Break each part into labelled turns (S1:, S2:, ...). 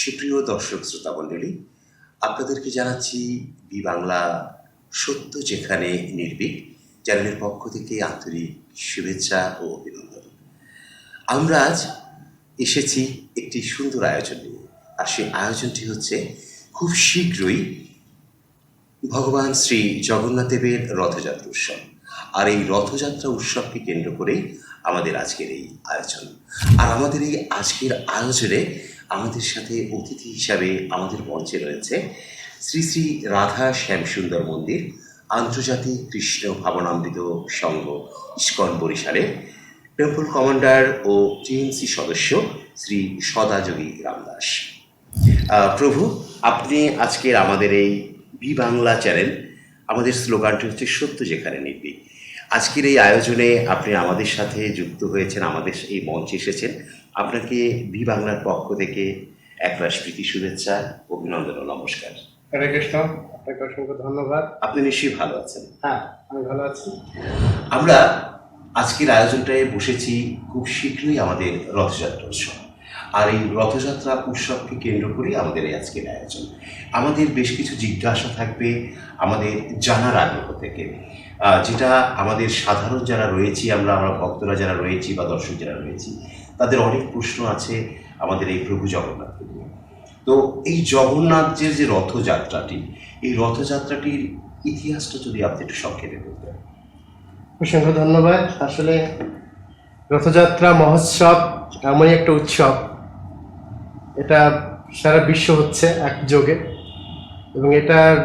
S1: সুপ্রিয় দর্শক শ্রোতা মণ্ডলী, আপনাদেরকে জানাচ্ছি বি বাংলা সত্য যেখানে নির্ভীক চ্যানেলের পক্ষ থেকে আন্তরিক শুভেচ্ছা ও অভিনন্দন। আমরা আজ এসেছি একটি সুন্দর আয়োজন নিয়ে, আর সেই আয়োজনটি হচ্ছে খুব শীঘ্রই ভগবান শ্রী জগন্নাথ দেবের রথযাত্রা উৎসব। আর এই রথযাত্রা উৎসবকে কেন্দ্র করেই আমাদের আজকের এই আয়োজন। আর আমাদের এই আজকের আয়োজনে আমাদের সাথে অতিথি হিসাবে আমাদের মঞ্চে রয়েছে শ্রী শ্রী রাধা শ্যামসুন্দর মন্দির আন্তর্জাতিক কৃষ্ণ ভাবনামৃত সংঘ ইস্কন বরিশালের টেম্পল কমান্ডার ও টিএমসি সদস্য শ্রী সদাযোগী রামদাস। প্রভু, আপনি আজকের আমাদের এই বি বাংলা চ্যানেল, আমাদের স্লোগানটি হচ্ছে সত্য যেখানে নির্ভীক। আজকের এই আয়োজনে আপনি আমাদের সাথে যুক্ত হয়েছেন, আমাদের এই মঞ্চে এসেছেন। আপনাকে বি বাংলার পক্ষ থেকে একরাশ প্রীতি শুভেচ্ছা, অভিনন্দন ও নমস্কার।
S2: হরে কৃষ্ণ, আপনাকে অসংখ্য ধন্যবাদ।
S1: আপনি নিশ্চয়ই ভালো আছেন?
S2: হ্যাঁ, আমি ভালো আছি।
S1: আমরা আজকের আয়োজনটায় বসেছি খুব শীঘ্রই আমাদের রথযাত্রা উৎসব। আর এই রথযাত্রা উৎসবকে কেন্দ্র করেই আমাদের এই আজকের আয়োজন। আমাদের বেশ কিছু জিজ্ঞাসা থাকবে আমাদের জানার আগ্রহ থেকে, যেটা আমাদের সাধারণ যারা রয়েছি, আমরা ভক্তরা যারা রয়েছি বা দর্শক যারা রয়েছি, তাদের অনেক প্রশ্ন আছে আমাদের এই প্রভু জগন্নাথকে নিয়ে। তো এই জগন্নাথের যে রথযাত্রাটি, এই রথযাত্রাটির ইতিহাসটা যদি আপনি একটু সংক্ষেপে বলতেন।
S2: অসংখ্য ধন্যবাদ। আসলে রথযাত্রা মহোৎসব এমনই একটা উৎসব, এটা সারা বিশ্ব হচ্ছে একযোগে, এবং এটার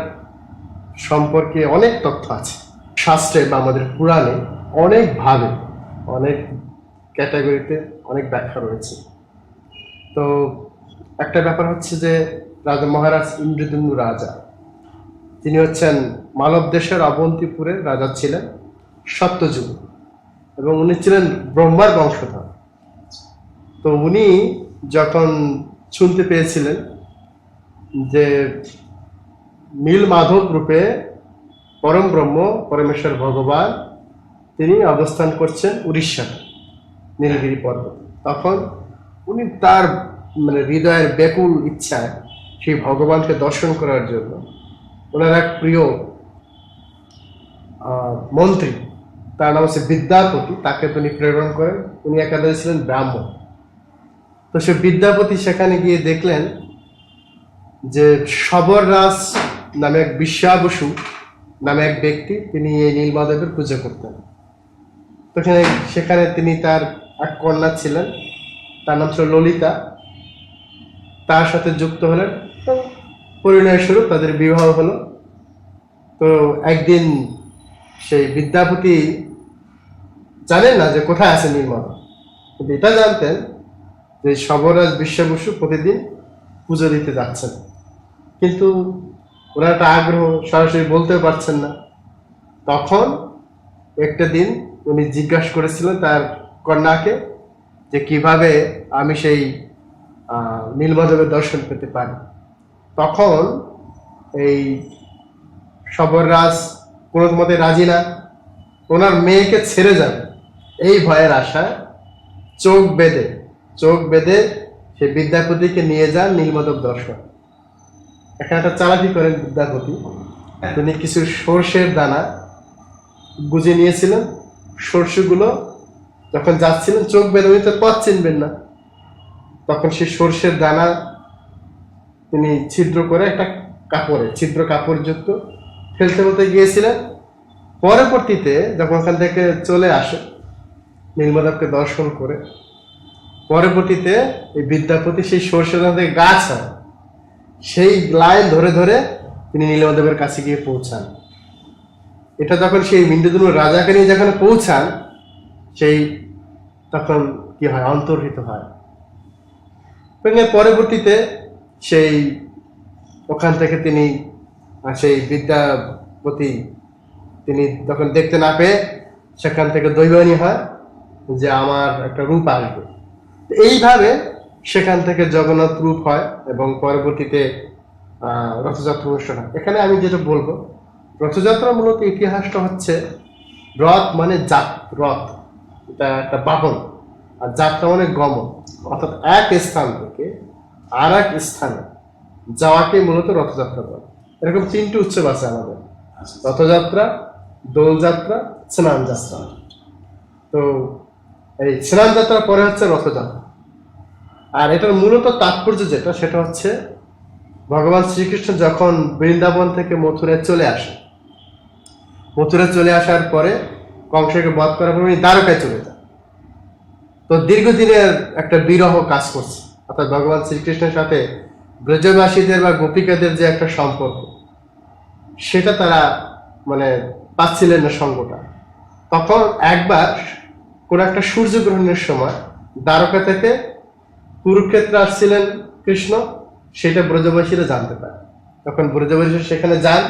S2: সম্পর্কে অনেক তথ্য আছে শাস্ত্রে বা আমাদের পুরাণে। অনেকভাবে, অনেক ক্যাটাগরিতে অনেক ব্যাখ্যা রয়েছে। তো একটা ব্যাপার হচ্ছে যে রাজা মহারাজ ইন্দ্রদ্যুম্ন রাজা, তিনি হচ্ছেন মালব দেশের অবন্তিপুরের রাজা ছিলেন সত্যযুগ, এবং উনি ছিলেন ব্রহ্মার বংশধর। তো উনি যখন শুনতে পেয়েছিলেন যে নীল মাধব রূপে পরম ব্রহ্ম পরমেশ্বর ভগবান তিনি অবস্থান করছেন উড়িষ্যাতে নীলগিরি পর্বত, তখন উনি তার হৃদয়ের ব্যাকুল ইচ্ছায় সেই ভগবানকে দর্শন করার জন্য ওনার এক প্রিয় মন্ত্রী, তার নাম হচ্ছে বিদ্যাপতি, তাকে তিনি প্রেরণ করেন। উনি একাধারে ছিলেন ব্রাহ্মণ। তো সে বিদ্যাপতি সেখানে গিয়ে দেখলেন যে শবররাজ নামে এক বিশ্বাবসু নামে এক ব্যক্তি, তিনি এই নীলমাধবের পূজা করতেন। তো সেখানে তিনি তার এক কন্যা ছিলেন, তার নাম ছিল ললিতা, তার সাথে যুক্ত হলেন। তো পরিণয় স্বরূপ তাদের বিবাহ হলো। তো একদিন সেই বিদ্যাপতি জানেন না যে কোথায় আছে নীলমাধব, কিন্তু এটা জানতেন যে শবররাজ বিশ্বাবসু প্রতিদিন পুজো দিতে যাচ্ছেন, কিন্তু ওনার একটা আগ্রহ, সরাসরি বলতেও পারছেন না। তখন একটা দিন উনি জিজ্ঞাসা করেছিলেন তার কন্যাকে যে কিভাবে আমি সেই নীলমাধবের দর্শন পেতে পারি। তখন এই শবররাজ কোনো মতে রাজি না, ওনার মেয়েকে ছেড়ে যাবে এই ভয়ের আশায় চোখ বেঁধে সে বিদ্যাপতিকে নিয়ে যান নীলমাধব দর্শন। এখানে একটা চালাকি করেন বিদ্যাপতি, তিনি কিছু সর্ষের দানা গুজে নিয়েছিলেন। সর্ষেগুলো যখন যাচ্ছিলেন, চোখ বেঁধে উনি তো পথ চিনবেন না, তখন সেই সর্ষের দানা তিনি ছিদ্র করে একটা ছিদ্র কাপড়যুক্ত ফেলতে গিয়েছিলেন। পরবর্তীতে যখন ওখান থেকে চলে আসে নীলমাধবকে দর্শন করে, পরবর্তীতে এই বিদ্যাপতি সেই সর্ষের দানা থেকে গাছ হয়, সেই লাইন ধরে তিনি নীলমাধবের কাছে গিয়ে পৌঁছান। এটা যখন সেই ইন্দ্রদ্যুম্ন রাজাকে নিয়ে যেখানে পৌঁছান, সেই তখন কি হয়, অন্তর্হিত হয়। পরবর্তীতে সেই ওখান থেকে তিনি সেই বিদ্যাপতি তিনি তখন দেখতে না পেয়ে সেখান থেকে দৈবানী হয় যে আমার একটা রূপ আসবে। এইভাবে সেখান থেকে জগন্নাথ রূপ হয়, এবং পরবর্তীতে রথযাত্রা অনুষ্ঠান হয়। এখানে আমি যেটা বলবো, রথযাত্রা মূলত ইতিহাসটা হচ্ছে রথ মানে রথ, এটা একটা বাহন, আর যাত্রা মানে গমন, অর্থাৎ এক স্থান থেকে আর এক স্থানে যাওয়াকে মূলত রথযাত্রা বলে। এরকম তিনটি উৎসব আছে আমাদের, রথযাত্রা, দোলযাত্রা, স্নান যাত্রা। তো এই স্নান যাত্রার পরে হচ্ছে রথযাত্রা। আর এটার মূলত তাৎপর্য যেটা, সেটা হচ্ছে ভগবান শ্রীকৃষ্ণ যখন বৃন্দাবন থেকে মথুরায় চলে আসে, মথুরায় চলে আসার পরে কংসকে বধ করার পর উনি দ্বারকায় চলে যান। তো দীর্ঘদিনের একটা বিরহ কাজ করছে, অর্থাৎ ভগবান শ্রীকৃষ্ণের সাথে ব্রজবাসীদের বা গোপিকাদের যে একটা সম্পর্ক, সেটা তারা মানে পাচ্ছিলেন না সঙ্গটা। তখন একবার কোন একটা সূর্যগ্রহণের সময় দ্বারকা থেকে কুরুক্ষেত্রে আসছিলেন কৃষ্ণ, সেটা ব্রজবাসীরা জানতে পারে। তখন ব্রজবাসীরা সেখানে যান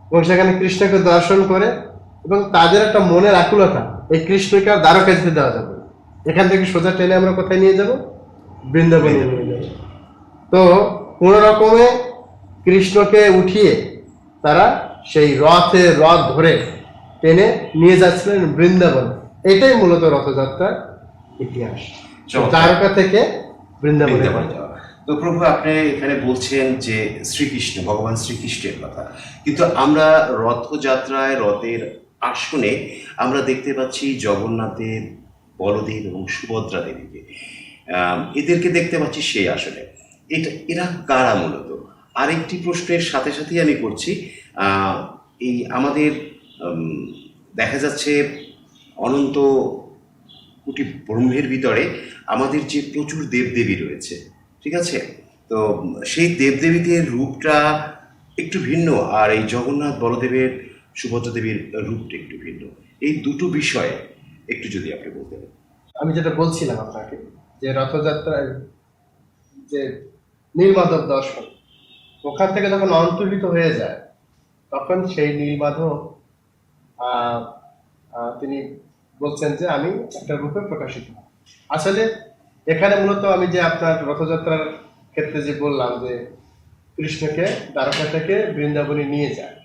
S2: এবং সেখানে কৃষ্ণকে দর্শন করে, এবং তাদের একটা মনের আকুলতা, এই কৃষ্ণকে আর দ্বারকা যেতে দেওয়া যাবে, এখান থেকে সোজা ট্রেনে আমরা কোথায় নিয়ে যাব? বৃন্দাবনে নিয়ে যাব। তো কোন রকমে কৃষ্ণকে উঠিয়ে তারা সেই রথ ধরে টেনে নিয়ে যাচ্ছিলেন বৃন্দাবন। এটাই মূলত রথযাত্রার ইতিহাস, দ্বারকা থেকে বৃন্দাবনে যাওয়া।
S1: তো প্রভু, আপনি এখানে বলছেন যে শ্রীকৃষ্ণ, ভগবান শ্রীকৃষ্ণের কথা, কিন্তু আমরা রথযাত্রায় রথের আসনে আমরা দেখতে পাচ্ছি জগন্নাথের, বলদেব এবং সুভদ্রা দেবীকে, এদেরকে দেখতে পাচ্ছি সেই আসনে। এরা কারা মূলত? আরেকটি প্রশ্নের সাথে সাথেই আমি করছি, এই আমাদের দেখা যাচ্ছে অনন্ত কোটি ব্রহ্মের ভিতরে আমাদের যে প্রচুর দেবদেবী রয়েছে, ঠিক আছে, তো সেই দেবদেবীদের রূপটা একটু ভিন্ন, আর এই জগন্নাথ বলদেবের, সুভদ্রা দেবীর রূপটা একটু ভিন্ন। এই দুটো বিষয়ে একটু যদি আপনি বলতেন।
S2: আমি যেটা বলছিলাম আপনাকে, যে রথযাত্রায় যে নীলমাধব দর্শন, ওখান থেকে যখন অন্তর্হিত হয়ে যায়, তখন সেই নীলমাধব তিনি বলছেন যে আমি একটা রূপে প্রকাশিত। আসলে এখানে মূলত আমি যে আপনার রথযাত্রার ক্ষেত্রে যে বললাম যে কৃষ্ণকে দ্বারকা থেকে বৃন্দাবনে নিয়ে যায়,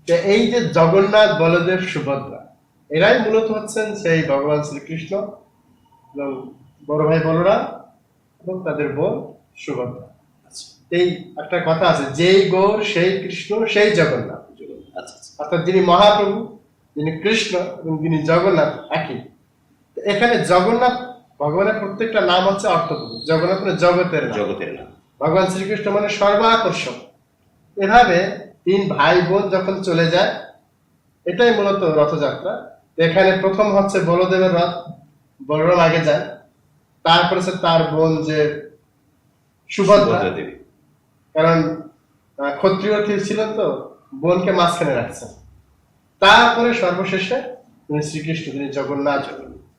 S2: যে এই যে জগন্নাথ, বলদেব, সুভদ্রা, এরাই মূলত হচ্ছেন সেই ভগবান শ্রীকৃষ্ণ এবং বড় ভাই বলরাম এবং তাদের বোন সুভদ্রা। এই একটা কথা আছে, যেই গৌর সেই কৃষ্ণ সেই জগন্নাথ। অর্থাৎ যিনি মহাপ্রভু, যিনি কৃষ্ণ এবং যিনি জগন্নাথ একই। এখানে জগন্নাথ ভগবানের প্রত্যেকটা নাম হচ্ছে অর্থপ্রভু। জগন্নাথ মানে জগতের নাম, ভগবান শ্রীকৃষ্ণ মানে সর্বাকর্ষক। এভাবে তিন ভাই বোন যখন চলে যায়, এটাই মূলত রথযাত্রা। এখানে প্রথম হচ্ছে বলদেবের রথ, বলরাম আগে যায়, তারপরে তার বোন যে সুভদ্রা দেবী, কারণ ক্ষত্রিয় ছিলেন তো বোনকে মাঝখানে রাখছেন। তারপরে সর্বশেষে তিনি শ্রীকৃষ্ণ, তিনি জগন্নাথ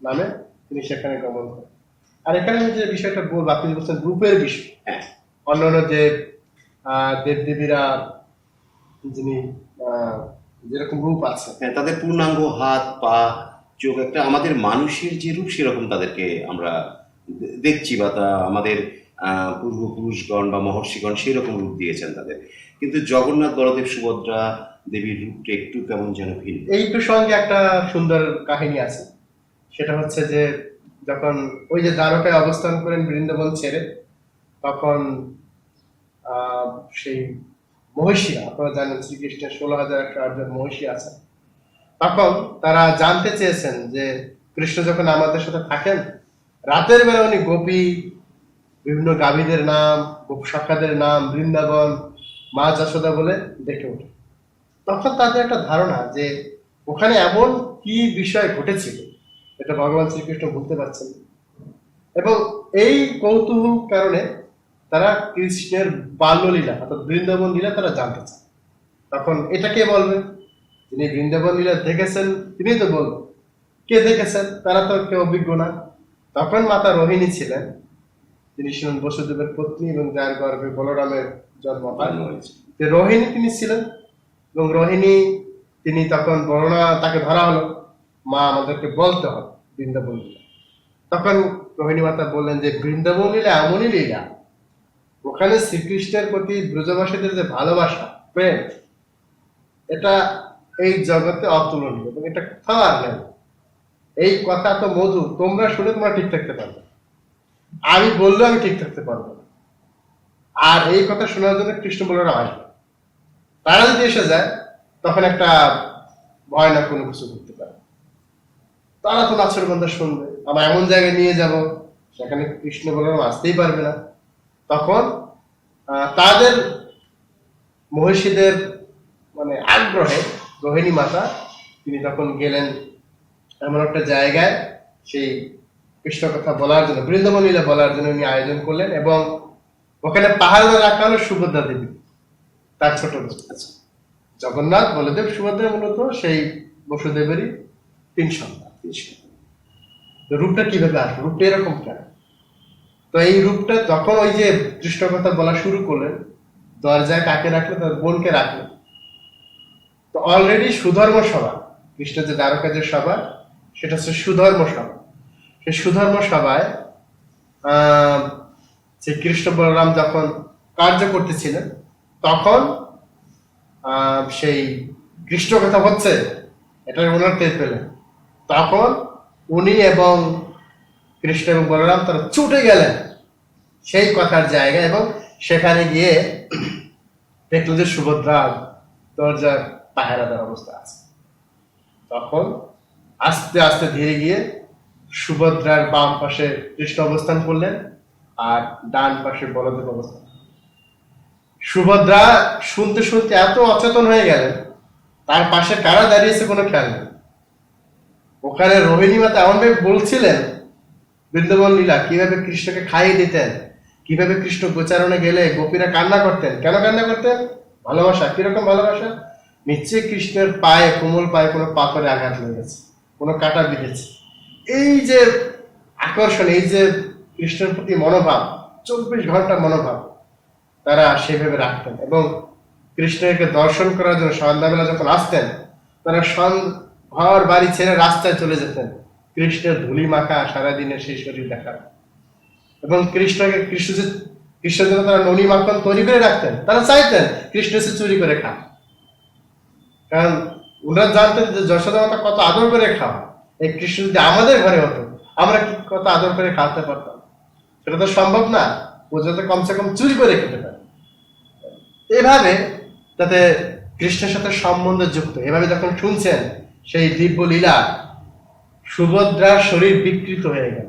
S2: নামে তিনি সেখানে গমন করেন। আর এখানে যে বিষয়টা বলবো, আপনি বলছেন রূপের বিষয়, অন্যান্য যে দেবদেবীরা যিনি যেরকম রূপ আছে,
S1: তাদের পূর্ণাঙ্গ হাত, পা, চোখ, একটা আমাদের মানুষের যে রূপ সেরকম তাদেরকে আমরা দেখছি, বা তা আমাদের পূর্বপুরুষগণ বা মহর্ষিগণ সেই রকম রূপ দিয়েছেন তাদের। কিন্তু জগন্নাথ, বলদেব, সুভদ্রা দেবীর রূপটা একটু কেমন যেন ভিন্ন।
S2: এই প্রসঙ্গে একটা সুন্দর কাহিনী আছে। সেটা হচ্ছে যে যখন ওই যে দ্বারকায় অবস্থান করেন বৃন্দাবন ছেড়ে, তখন সেই মহিষীরা, আপনারা জানেন শ্রীকৃষ্ণের 16,000 মহিষী আছে, তখন তারা জানতে চেয়েছেন যে কৃষ্ণ যখন আমাদের সাথে থাকেন, রাতের বেলা উনি গোপী, বিভিন্ন গাভীদের নাম, গোপ শাখাদের নাম, বৃন্দাবন, মা যশোদা বলে ডেকে ওঠে। তখন তাদের একটা ধারণা যে ওখানে এমন কি বিষয় ঘটেছিল, এটা ভগবান শ্রীকৃষ্ণ বলতে পারছেন। এবং এই কৌতূহল কারণে তারা কৃষ্ণের বাল্যলীলা অর্থাৎ বৃন্দাবন লীলা তারা জানতে চান। তখন এটা কে বলবেন? যিনি বৃন্দাবন লীলা দেখেছেন তিনি তো বলবেন। কে দেখেছেন? তারা তো কেউ অভিজ্ঞ না। তখন মাতা রোহিণী ছিলেন, তিনি ছিলেন বসুদেবের পত্নী এবং যার গর্ভে বলরামের জন্ম হয়েছে। রোহিণী তিনি ছিলেন, এবং রোহিণী তিনি তখন বর্ণনা তাকে ধরা হলো, মা আমাদেরকে বলতে হবে বৃন্দাবন লীলা। তখন রোহিণী মাতা বললেন যে বৃন্দাবন লীলা এমনই লীলা, ওখানে শ্রীকৃষ্ণের প্রতি ব্রজবাসীদের যে ভালোবাসা, প্রেম, এটা এই জগতে অতুলনীয় এবং এটা কোথাও আর নেই। এই কথা তো মধু, তোমরা শুনে তোমরা ঠিক থাকতে পারবে, আমি বললেও আমি ঠিক থাকতে পারবো না। আর এই কথা শোনার জন্য কৃষ্ণ বলরাম আসবে। তারা যদি এসে যায় তখন একটা ভয় না কোনো কিছু করতে পারে। তারা তো নাচের গন্ধ শুনবে, আবার এমন জায়গায় নিয়ে যাব সেখানে কৃষ্ণ বলরাম আসতেই পারবে না। তখন তাদের মহিষীদের মানে আগ্রহে রোহিণী মাতা তিনি তখন গেলেন এমন একটা জায়গায় সেই কৃষ্ণ কথা বলার জন্য, বৃন্দাবন লীলা বলার জন্য উনি আয়োজন করলেন। এবং ওখানে পাহাড় রাখা হলো সুভদ্রা দেবী, তার ছোট বোন। জগন্নাথ, বলদেব, সুভদ্রা মূলত সেই বসুদেবেরই 3 সন্তান। তো রূপটা কিভাবে আসলো, রূপটা এরকম কেন? তো এই রূপটা যখন ওই যে কৃষ্ণ কথা বলা শুরু করলেন, দরজায় কাকে রাখলো? তার বোনকে রাখলো। তো অলরেডি সুধর্ম সভা, কৃষ্ণ যে দ্বারকা যে সভা, সেটা হচ্ছে সুধর্ম সভা। সেই সুধর্ম সভায় যে কৃষ্ণ বলরাম যখন কার্য করতেছিলেন, তখন সেই কৃষ্ণ কথা হচ্ছে এটা ওনার টের পেলেন। তখন উনি এবং কৃষ্ণ এবং বলরাম তারা ছুটে গেলেন সেই কথার জায়গায়, এবং সেখানে গিয়ে দেখলো যে সুভদ্রা দরজার পাহারাদার অবস্থা আছে। তখন আস্তে আস্তে ধীরে গিয়ে সুভদ্রার বাম পাশে কৃষ্ণ অবস্থান করলেন, আর ডান পাশে বলদেব অবস্থান। সুভদ্রা শুনতে শুনতে এত অচেতন হয়ে গেলেন, তার পাশে কারা দাঁড়িয়েছে কোনো খেয়াল নেই। ওখানে রোহিণী মাতা এমন ভাবে বলছিলেন বৃন্দাবন লীলা, কিভাবে কৃষ্ণকে খাইয়ে দিতেন, কিভাবে কৃষ্ণ গোচারণে গেলে গোপীরা কান্না করতেন। কেন কান্না করতেন? ভালোবাসা। কিরকম ভালোবাসা? নিশ্চয়ই কৃষ্ণের পায়ে, কোমল পায়ে কোনো পাথরে আঘাত লেগেছে, কোনো কাটা বিঁধেছে। এই যে আকর্ষণ, এই যে কৃষ্ণের প্রতি মনোভাব, 24 ঘন্টা মনোভাব তারা সেভাবে রাখতেন। এবং কৃষ্ণকে দর্শন করার জন্য সন্ধ্যাবেলা যখন আসতেন, তারা ঘর বাড়ি ছেড়ে রাস্তায় চলে যেতেন কৃষ্ণের ধুলি মাখা সারাদিনের সেই শরীর দেখার। এবং কৃষ্ণের জন্য তারা ননি মাখন তৈরি করে রাখতেন। তারা চাইতেন কৃষ্ণ সে চুরি করে খান, কারণ ওনারা জানতেন যে যশোদা মাতা কত আদর করে খাওয়া। এই কৃষ্ণ যদি আমাদের ঘরে হতো, আমরা কি কত আদর করে খাওয়াতে পারতাম? সেটা তো সম্ভব না। ও যাতে কমসে কম চুরি করে খেতে পারে। এভাবে যাতে কৃষ্ণের সাথে সম্বন্ধ যুক্ত, এভাবে যখন শুনছেন সেই দিব্য লীলা, সুভদ্রার শরীর বিকৃত হয়ে গেল।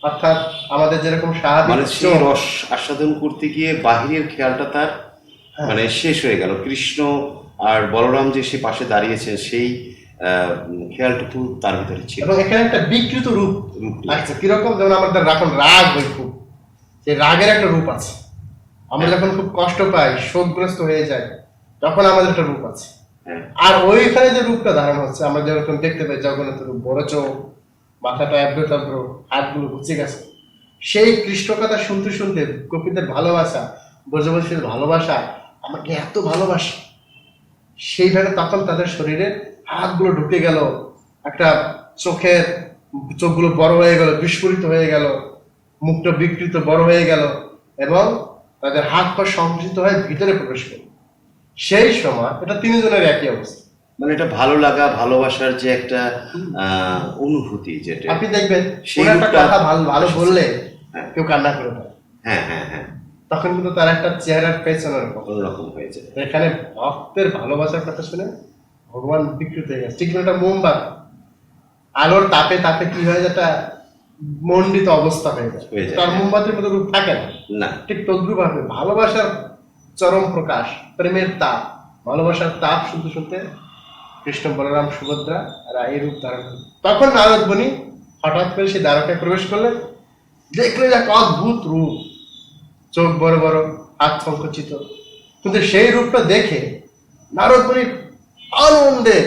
S2: অর্থাৎ আমাদের যেরকম
S1: মানে সেই রস আস্বাদন করতে গিয়ে বাহিরের খেয়ালটা তার মানে শেষ হয়ে গেল। কৃষ্ণ আর বলরাম যে সে পাশে দাঁড়িয়েছে সেই খেয়ালটুকু তার ভিতরে ছিল।
S2: এবং এখানে একটা বিকৃত রূপ আচ্ছা, কিরকম? যেমন আমাদের এখন রাগ হয়, খুব সেই রাগের একটা রূপ আছে। আমরা যখন খুব কষ্ট পাই, শোকগ্রস্ত হয়ে যায়, তখন আমাদের একটা রূপ আছে। আর ওইখানে যে রূপটা ধারণ হচ্ছে, আমরা যেরকম দেখতে পাই জগন্নাথের রূপ, বড় চোখ, মাথাটা অ্যাভ্রতভ্র, হাতগুলো ঘুচে গেছে। সেই কৃষ্ণ কথা শুনতে শুনতে গোপীদের ভালোবাসা, ব্রজবাসীর ভালোবাসা, আমাকে এত ভালোবাসে, সেইভাবে তখন তাদের শরীরে হাতগুলো ঢুকে গেল, একটা চোখগুলো বড় হয়ে গেল, বিস্ফোরিত হয়ে গেল, মুখটা বিকৃত বড় হয়ে গেল, এবং তাদের হাত পা সংকুচিত হয়ে ভিতরে প্রবেশ করল। সেই সময় এটা 3 জনের একই অবস্থা।
S1: মানে এটা ভালো লাগা, ভালোবাসার যে একটা অনুভূতি, যেটা
S2: আপনি দেখবেন একটা কথা ভালো বললে কেউ কান্না করে দেয়।
S1: হ্যাঁ হ্যাঁ হ্যাঁ,
S2: তখন কিন্তু তার একটা চেহারার পেছ
S1: অন্যরকম হয়েছে।
S2: এখানে ভক্তের ভালোবাসার কথা শুনে ভগবান বিকৃত হয়ে গেছে। ঠিক একটা মোমবাতি আলোর তাপে তাপে কি হয়, যেটা মন্ডিত অবস্থা হয়ে যায়, তার মোমবাতির মতো রূপ থাকে না। ঠিক তদ্রুপ ভাবে ভালোবাসার চরম প্রকাশ, প্রেমের তাপ, ভালোবাসার তাপ শুনতে শুনতে কৃষ্ণ, বলরাম, সুভদ্রা আর এই রূপ ধারণ করল। তখন নারদ মুনি হঠাৎ করে সে দ্বারকায় প্রবেশ করলেন, দেখলেন এক অদ্ভুত রূপ, চোখ বড় বড়, হাত সংকুচিত। কিন্তু সেই রূপটা দেখে নারদ মুনি আনন্দে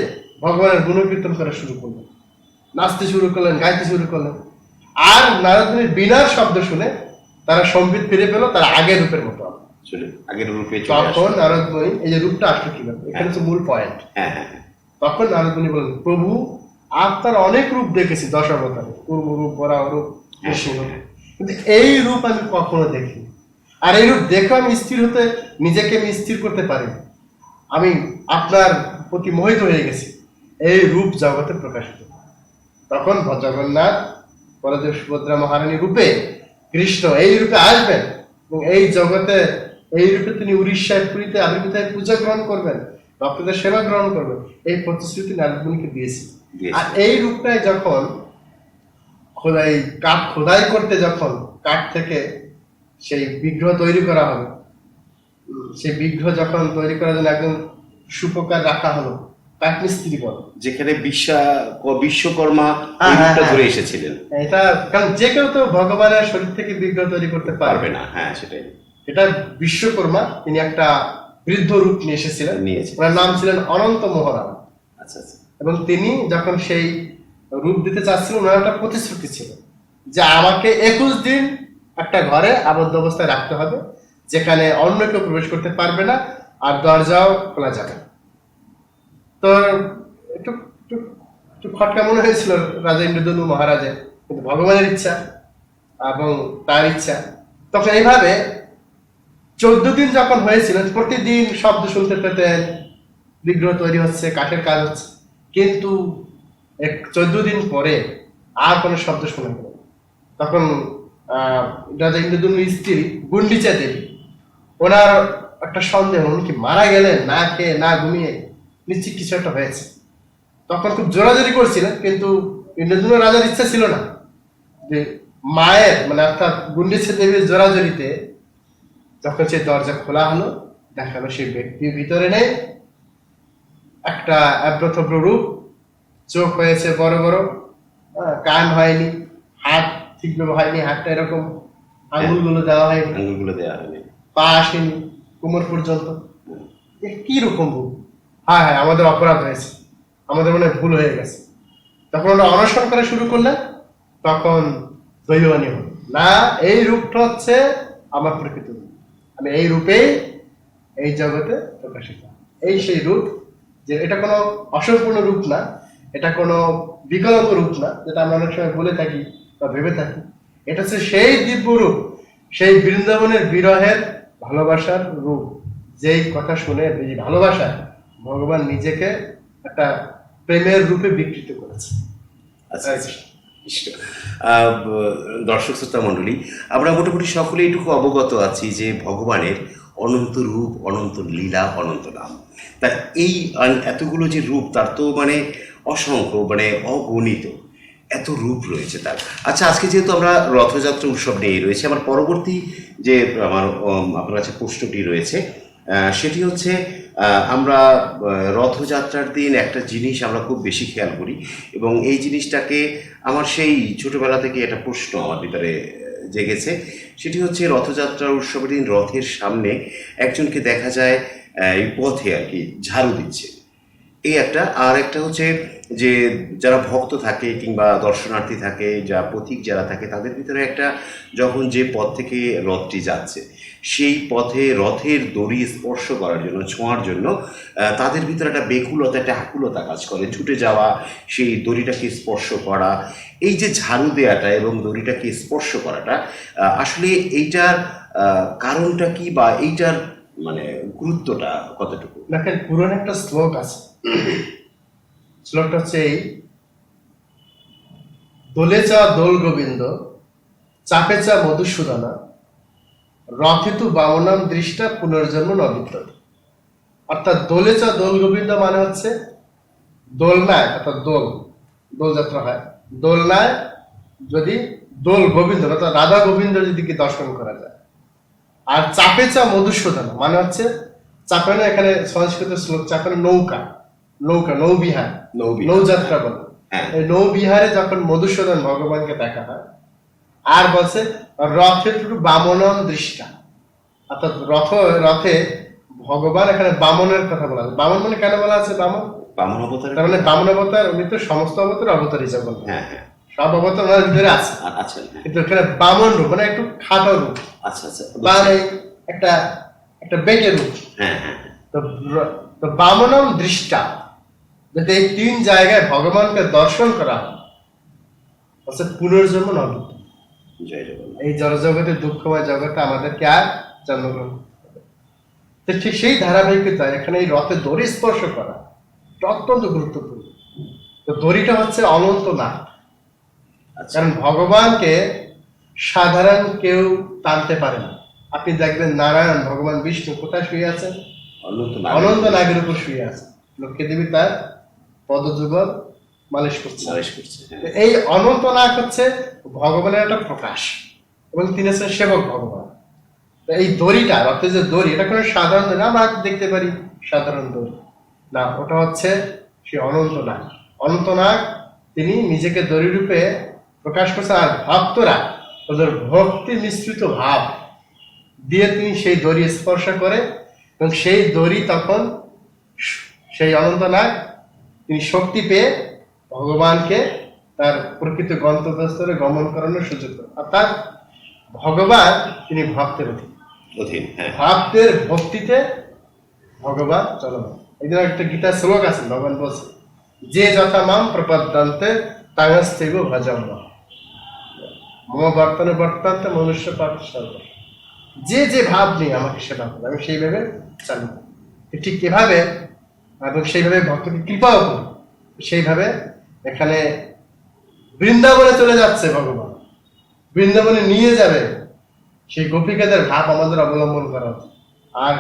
S2: ভগবানের গুণকীর্তন করা শুরু করলেন, নাচতে শুরু করলেন, গাইতে শুরু করলেন। আর নারদ মুনির বিনার শব্দ শুনে তারা সম্বিত ফিরে পেল তারা আগের রূপের মতো।
S1: আগের রূপে
S2: তখন নারদ মুনি, এই যে রূপটা আসলো কিভাবে, এখানে হচ্ছে মূল পয়েন্ট। তখন নারদ মুনি বললেন, প্রভু আপনার অনেক রূপ দেখেছি 10 অবতারে, কুর্ম রূপ, বরাহ রূপ, নৃসিংহ রূপ, কিন্তু এই রূপ আমি কখনো দেখি। আর এই রূপ দেখে আমি নিজেকে আমি স্থির করতে পারি, আমি আপনার প্রতি মোহিত হয়ে গেছি। এই রূপ জগতে প্রকাশিত। তখন জগন্নাথ, বলদেব, সুভদ্রা মহারানী রূপে কৃষ্ণ এই রূপে আসবেন এবং এই জগতে এই রূপে তিনি উড়িষ্যায় পুরীতে আবির্ভূত হয়ে পূজা গ্রহণ করবেন, ভক্তদের সেবা গ্রহণ করবেন, এই প্রতিশ্রুতি নারদ মুনিকে দিয়েছে। আর এই রূপটাই যখন খোদাই কাঠ খোদাই করতে, যখন কাঠ থেকে সেই বিগ্রহ তৈরি করা হবে, সেই বিগ্রহ যখন তৈরি করার জন্য একদম সুপকার রাখা হলো, কাঠমিস্ত্রি বল,
S1: যেখানে বিশ্বকর্মা
S2: হ্যাঁ,
S1: এই রূপটা
S2: হ্যাঁ,
S1: ধরে এসেছিলেন।
S2: এটা কারণ যে কেউ তো ভগবানের শরীর থেকে বিগ্রহ তৈরি করতে পারবে
S1: পারবে না, হ্যাঁ সেটাই।
S2: এটা বিশ্বকর্মা, তিনি একটা বৃদ্ধ রূপ নিয়ে এসেছিলেন,
S1: নিয়েছে।
S2: ওনার নাম ছিলেন অনন্ত মোহরাম।
S1: আচ্ছা আচ্ছা।
S2: এবং তিনি যখন সেই রূপ দিতে চাচ্ছিলেন, ওনার একটা প্রতিশ্রুতি ছিল যে আমাকে 21 দিন একটা ঘরে আবদ্ধ অবস্থায় রাখতে হবে, যেখানে অন্য কেউ প্রবেশ করতে পারবে না, আর দরজাও খোলা যাবে না। তো একটু একটু একটু খটকা মনে হয়েছিল রাজা ইন্দ্রদনু মহারাজের, কিন্তু ভগবানের ইচ্ছা এবং তার ইচ্ছা। তখন এইভাবে 14 দিন যখন হয়েছিল, প্রতিদিন শব্দ শুনতে পেতেন, বিগ্রহ তৈরি হচ্ছে, কাঠের কাজ হচ্ছে, কিন্তু 14 দিন পরে আর কোনো শব্দ শোনা গেল না। তখন রাজা ইন্দ্রদনুর স্ত্রী গুন্ডিচা দেবী, ওনার একটা সন্দেহ, উনি কি মারা গেলেন না খেয়ে না ঘুমিয়ে, নিশ্চিত কিছু একটা হয়েছে। তখন খুব জোরাজোরি করছিলেন, কিন্তু ইন্দ্রদনু রাজার ইচ্ছা ছিল না যে মায়ের মানে অর্থাৎ গুন্ডিচা দেবীর জোরাজোরিতে যখন সে দরজা খোলা হলো, দেখালো সেই ব্যক্তির ভিতরে নেই, একটা অভ্রতভ্র রূপ, চোখ হয়েছে বড় বড়, কান হয়নি, হাত ঠিকভাবে হয়নি, হাতটা এরকম আঙ্গুলগুলো দেওয়া হয়নি,
S1: আঙ্গুলগুলো দেওয়া হয়নি,
S2: পা আসেনি কোমর পর্যন্ত। কি রকম রূপ! হ্যাঁ হ্যাঁ, আমাদের অপরাধ হয়েছে, আমাদের মনে হয় ভুল হয়ে গেছে। তখন ওরা অনশন করা শুরু করলেন, তখন দৈবানী হল না, এই রূপটা হচ্ছে আমার প্রকৃত রূপ, আমি এই রূপেই এই জগতে প্রকাশিত। এই সেই রূপ, যে এটা কোনো অসম্পূর্ণ রূপ না, এটা কোনো বিকল্প রূপ না, যেটা আমরা অনেক সময় বলে থাকি বা ভেবে থাকি। এটা হচ্ছে সেই দিব্য রূপ, সেই বৃন্দাবনের বিরহের ভালোবাসার রূপ, যেই কথা শুনে, এই ভালোবাসা ভগবান নিজেকে একটা প্রেমের রূপে বিকৃত করেছে।
S1: আচ্ছা আচ্ছা। দর্শক শ্রোতা মণ্ডলী, আমরা মোটামুটি সকলে এইটুকু অবগত আছি যে ভগবানের অনন্ত রূপ, অনন্ত লীলা, অনন্ত নাম। তা এই এতগুলো যে রূপ, তার তো মানে অসংখ্য, মানে অগণিত এত রূপ রয়েছে তার। আচ্ছা, আজকে যেহেতু আমরা রথযাত্রা উৎসব নিয়ে রয়েছে, আমার পরবর্তী যে আমার আপনার কাছে প্রশ্নটি রয়েছে, সেটি হচ্ছে আমরা রথযাত্রার দিন একটা জিনিস আমরা খুব বেশি খেয়াল করি, এবং এই জিনিসটাকে আমার সেই ছোটবেলা থেকে একটা প্রশ্ন আমার ভিতরে জেগেছে। সেটি হচ্ছে রথযাত্রা উৎসবের দিন রথের সামনে একজনকে দেখা যায় এই পথে আর কি ঝাড়ু দিচ্ছে, এই একটা। আর একটা হচ্ছে যে যারা ভক্ত থাকে কিংবা দর্শনার্থী থাকে, যা পথিক যারা থাকে, তাদের ভিতরে একটা, যখন যে পথ থেকে রথটি যাচ্ছে সেই পথে রথের দড়ি স্পর্শ করার জন্য, ছোঁয়ার জন্য তাদের ভিতরে একটা বেকুলতা, একটা আকুলতা কাজ করে, ছুটে যাওয়া, সেই দড়িটাকে স্পর্শ করা, এই যে ঝাড়ু দেওয়াটা এবং দড়িটাকে স্পর্শ করাটা, আসলে এইটার কারণটা কি, বা এইটার মানে গুরুত্বটা কতটুকু?
S2: দেখেন, পুরান একটা শ্লোক আছে, শ্লোকটা হচ্ছে এই: দোলে চা দোল গোবিন্দ, চাপে চা মধুসূদনা, রথেতু বামনাম দৃষ্টা পুনর্জন্ম নবিদ্যতে। অর্থাৎ দোলে চা দোল গোবিন্দ মানে হচ্ছে দোলনায়, অর্থাৎ দোলযাত্রা হয়, দোলনায় যদি দোল গোবিন্দ অর্থাৎ রাধা গোবিন্দ যদি দর্শন করা যায়। আর চাপে চা মধুসূদন মানে হচ্ছে, চাপে না, এখানে সংস্কৃত শ্লোক, চাপে নৌকা, নৌবিহার, নৌযাত্রা বলে। এই নৌবিহারে যখন মধুসূদন ভগবানকে দেখা হয়, আর বলছে রথে বামনম দৃষ্টা, অর্থাৎ রথে ভগবান, এখানে বামনের কথা বলা আছে। বামন মানে কেন বলা আছে বামন?
S1: বামন অবতার,
S2: তার মানে বামন অবতার, উনি তো সমস্ত অবতার অবতার হিসাবে,
S1: হ্যাঁ হ্যাঁ,
S2: সব অবতার ওনার ভিতরে আছে।
S1: আচ্ছা,
S2: কিন্তু এখানে বামন রূপ মানে একটু খাটো রূপ,
S1: আচ্ছা আচ্ছা,
S2: মানে একটা বেটে রূপ।
S1: হ্যাঁ হ্যাঁ।
S2: তো বামনম দৃষ্টা, যাতে এই 3 জায়গায় ভগবানকে দর্শন করা হয়, পুনর্জন্ম নবিদ্য।
S1: জয় জগন্নাথ।
S2: এই জড়জগতে, দুঃখময় জগতে আমাদেরকে আর জন্মগ্রহণ করতে হবে। তো ঠিক সেই ধারাবাহিকতা এখানে এই রথে দড়ি স্পর্শ করা অত্যন্ত গুরুত্বপূর্ণ। তো দড়িটা হচ্ছে অনন্ত নাম, কারণ ভগবানকে সাধারণ কেউ টানতে পারে না। আপনি দেখবেন নারায়ণ ভগবান বিষ্ণু কোথায় শুয়ে আছেন?
S1: অনন্ত
S2: অনন্ত নাগের উপর শুয়ে আছে। লক্ষ্মী দেবী তার পদযুগল মালিশ করছে।
S1: নালিশ করছে, হ্যাঁ।
S2: তো এই অনন্ত নাগ হচ্ছে ভগবানের একটা প্রকাশ, এবং তিনি হচ্ছেন সেবক ভগবান। তো এই দড়িটা, রথের যে দড়ি, এটা কোনো সাধারণ দড়ি না, আমরা দেখতে পারি সাধারণ দড়ি না, ওটা হচ্ছে সে অনন্ত নাগ। অনন্ত নাগ তিনি নিজেকে দড়ি রূপে প্রকাশ করছে, আর ভক্তরা ওদের ভক্তি মিশ্রিত ভাব দিয়ে তিনি সেই দড়ি স্পর্শ করে, এবং সেই দড়ি তখন সেই অনন্ত নাগ তিনি শক্তি পেয়ে ভগবানকে তার প্রকৃত গন্তব্যস্থলে গমন করানোর সুযোগ দেন। অর্থাৎ ভগবান তিনি ভক্তের অধীন,
S1: অধীন, হ্যাঁ।
S2: ভক্তের ভক্তিতে ভগবান চলমান। এই জন্য একটা গীতার শ্লোক আছে, ভগবান বলছে যে যথা মাম প্রপদ্যন্তে তাংস্তেব ভজম মম বর্তনে বর্তন্তে মনুষ্য পার্থ সর্ব। যে যে ভাব নিয়ে আমাকে সেবা করে আমি সেইভাবে চালু করি, ঠিক এভাবে, এবং সেইভাবে ভক্তকে কৃপাও করি। সেইভাবে এখানে বৃন্দাবনে চলে যাচ্ছে ভগবান, বৃন্দাবনে নিয়ে যাবে, সেই গোপিকাদের ভাব আমাদের অবলম্বন করা উচিত। আর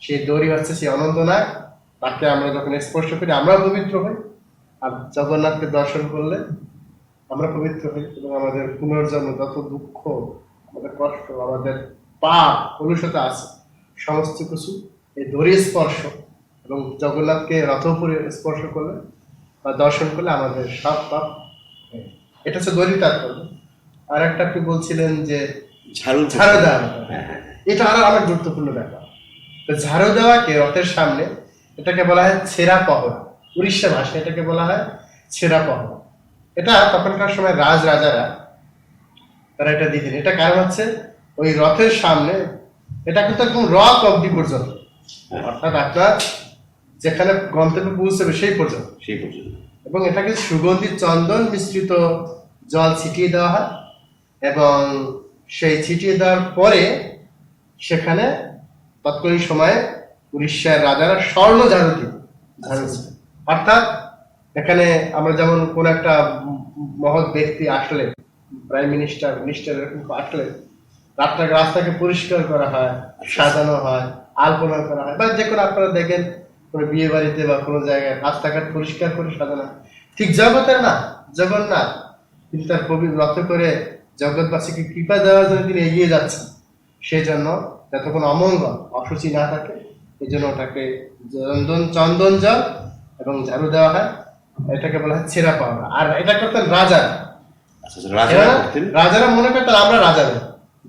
S2: সেই দড়ি হচ্ছে সেই অনন্ত নাগ, তাকে আমরা যখন স্পর্শ করি আমরাও পবিত্র হই, আর জগন্নাথকে দর্শন করলে আমরা পবিত্র হই, এবং আমাদের পুনর্জন্ম যত দুঃখ, আমাদের কষ্ট, আমাদের পাপ কলুষতা আছে, সমস্ত কিছু এই দড়ি স্পর্শ এবং জগন্নাথকে রথ উপরে স্পর্শ করলে বা দর্শন করলে আমাদের সব পাপ হয়। এটা হচ্ছে দড়ি তাৎপর্য। আর একটা আপনি বলছিলেন যে
S1: ঝাড়ু
S2: ঝাড়ু দেওয়া,
S1: হ্যাঁ, হ্যাঁ।
S2: এটা আরো অনেক গুরুত্বপূর্ণ ব্যাপার। তো ঝাড়ু দেওয়াকে রথের সামনে, এটাকে বলা হয় ছেঁড়া পহরা, উড়িষ্যা ভাষায় এটাকে বলা হয় ছেঁড়া পহরা। এটা তখনকার সময় রাজারা তারা এটা দিতেন। এটা কারণ হচ্ছে ওই রথের সামনে, এটা কিন্তু একদম রথ অবধি পর্যন্ত, অর্থাৎ আপনার যেখানে গন্তব্যে পৌঁছবে সেই পর্যন্ত,
S1: সেই পর্যন্ত।
S2: এবং এটাকে সুগন্ধি চন্দন মিশ্রিত জল ছিটিয়ে দেওয়া হয়, এবং সেই ছিটিয়ে দেওয়ার পরে সেখানে তৎকালীন সময়ে উড়িষ্যার রাজারা স্বর্ণ ঝাড়ু দিত। অর্থাৎ এখানে আমরা যেমন কোন একটা মহৎ ব্যক্তি আসলে, প্রাইম মিনিস্টার এরকম আসলে রাস্তাকে পরিষ্কার করা হয়, সাজানো হয়, আলপনা করা হয়, বা যে কোনো আপনারা দেখেন কোনো বিয়ে বাড়িতে বা কোনো জায়গায় রাস্তাঘাট পরিষ্কার করে সাজানো হয়। ঠিক জগতের না, জগন্নাথ কিন্তু তার পবিত্র রথে করে জগৎবাসীকে কৃপা দেওয়ার জন্য তিনি এগিয়ে যাচ্ছেন। সেই জন্য যাতে কোনো অমঙ্গল অসুচি না থাকে, এই জন্য ওটাকে চন্দন জল এবং ঝাড়ু দেওয়া হয়। এটাকে বলা হয় ছেঁড়া পাওয়া। আর এটা করতেন রাজারা। রাজারা মনে করতেন আমরা রাজা নই,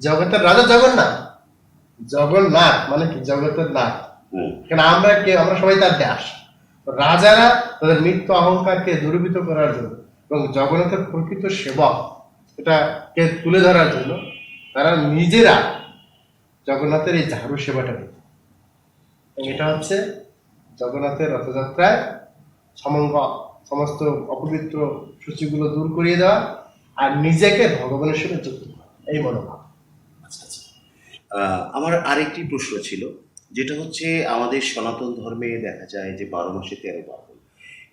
S2: জগতের রাজা জগন্নাথ। জগন্নাথ মানে কি? জগতের নাথ। কেন আমরা কে? আমরা সবাই তার দাস। রাজারা তাদের মিথ্য অহংকারকে দূরীভূত করার জন্য এবং জগন্নাথের প্রকৃত সেবক এটাকে তুলে ধরার জন্য তারা নিজেরা জগন্নাথের এই ঝাড়ু সেবাটা দিত। এটা হচ্ছে জগন্নাথের রথযাত্রায় সমস্ত অপবিত্র সূচিগুলো দূর করিয়ে দেওয়া আর নিজেকে ভগবানের সাথে যুক্ত করা, এই মনোভাব।
S1: আচ্ছা আচ্ছা। আমার আরেকটি প্রশ্ন ছিল, যেটা হচ্ছে আমাদের সনাতন ধর্মে দেখা যায় যে 12 মাসে 13 পার্বণ,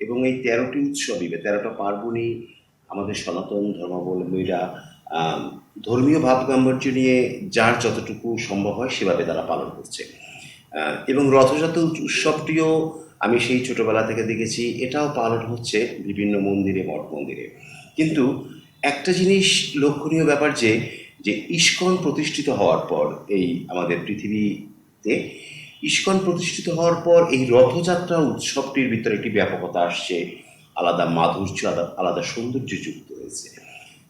S1: এবং এই 13টি উৎসবই বা 13টা পার্বণই আমাদের সনাতন ধর্মাবলম্বীরা ধর্মীয় ভাব গাম্ভীর্য নিয়ে যার যতটুকু সম্ভব হয় সেভাবে তারা পালন করছে। এবং রথযাত্রা উৎসবটিও আমি সেই ছোটবেলা থেকে দেখেছি, এটাও পালন হচ্ছে বিভিন্ন মন্দিরে, মঠ মন্দিরে। কিন্তু একটা জিনিস লক্ষণীয় ব্যাপার যে ইস্কন প্রতিষ্ঠিত হওয়ার পর, এই আমাদের পৃথিবীতে ইস্কন প্রতিষ্ঠিত হওয়ার পর এই রথযাত্রা উৎসবটির ভিতরে একটি ব্যাপকতা আসছে, আলাদা মাধুর্য, আলাদা সৌন্দর্য যুক্ত হয়েছে।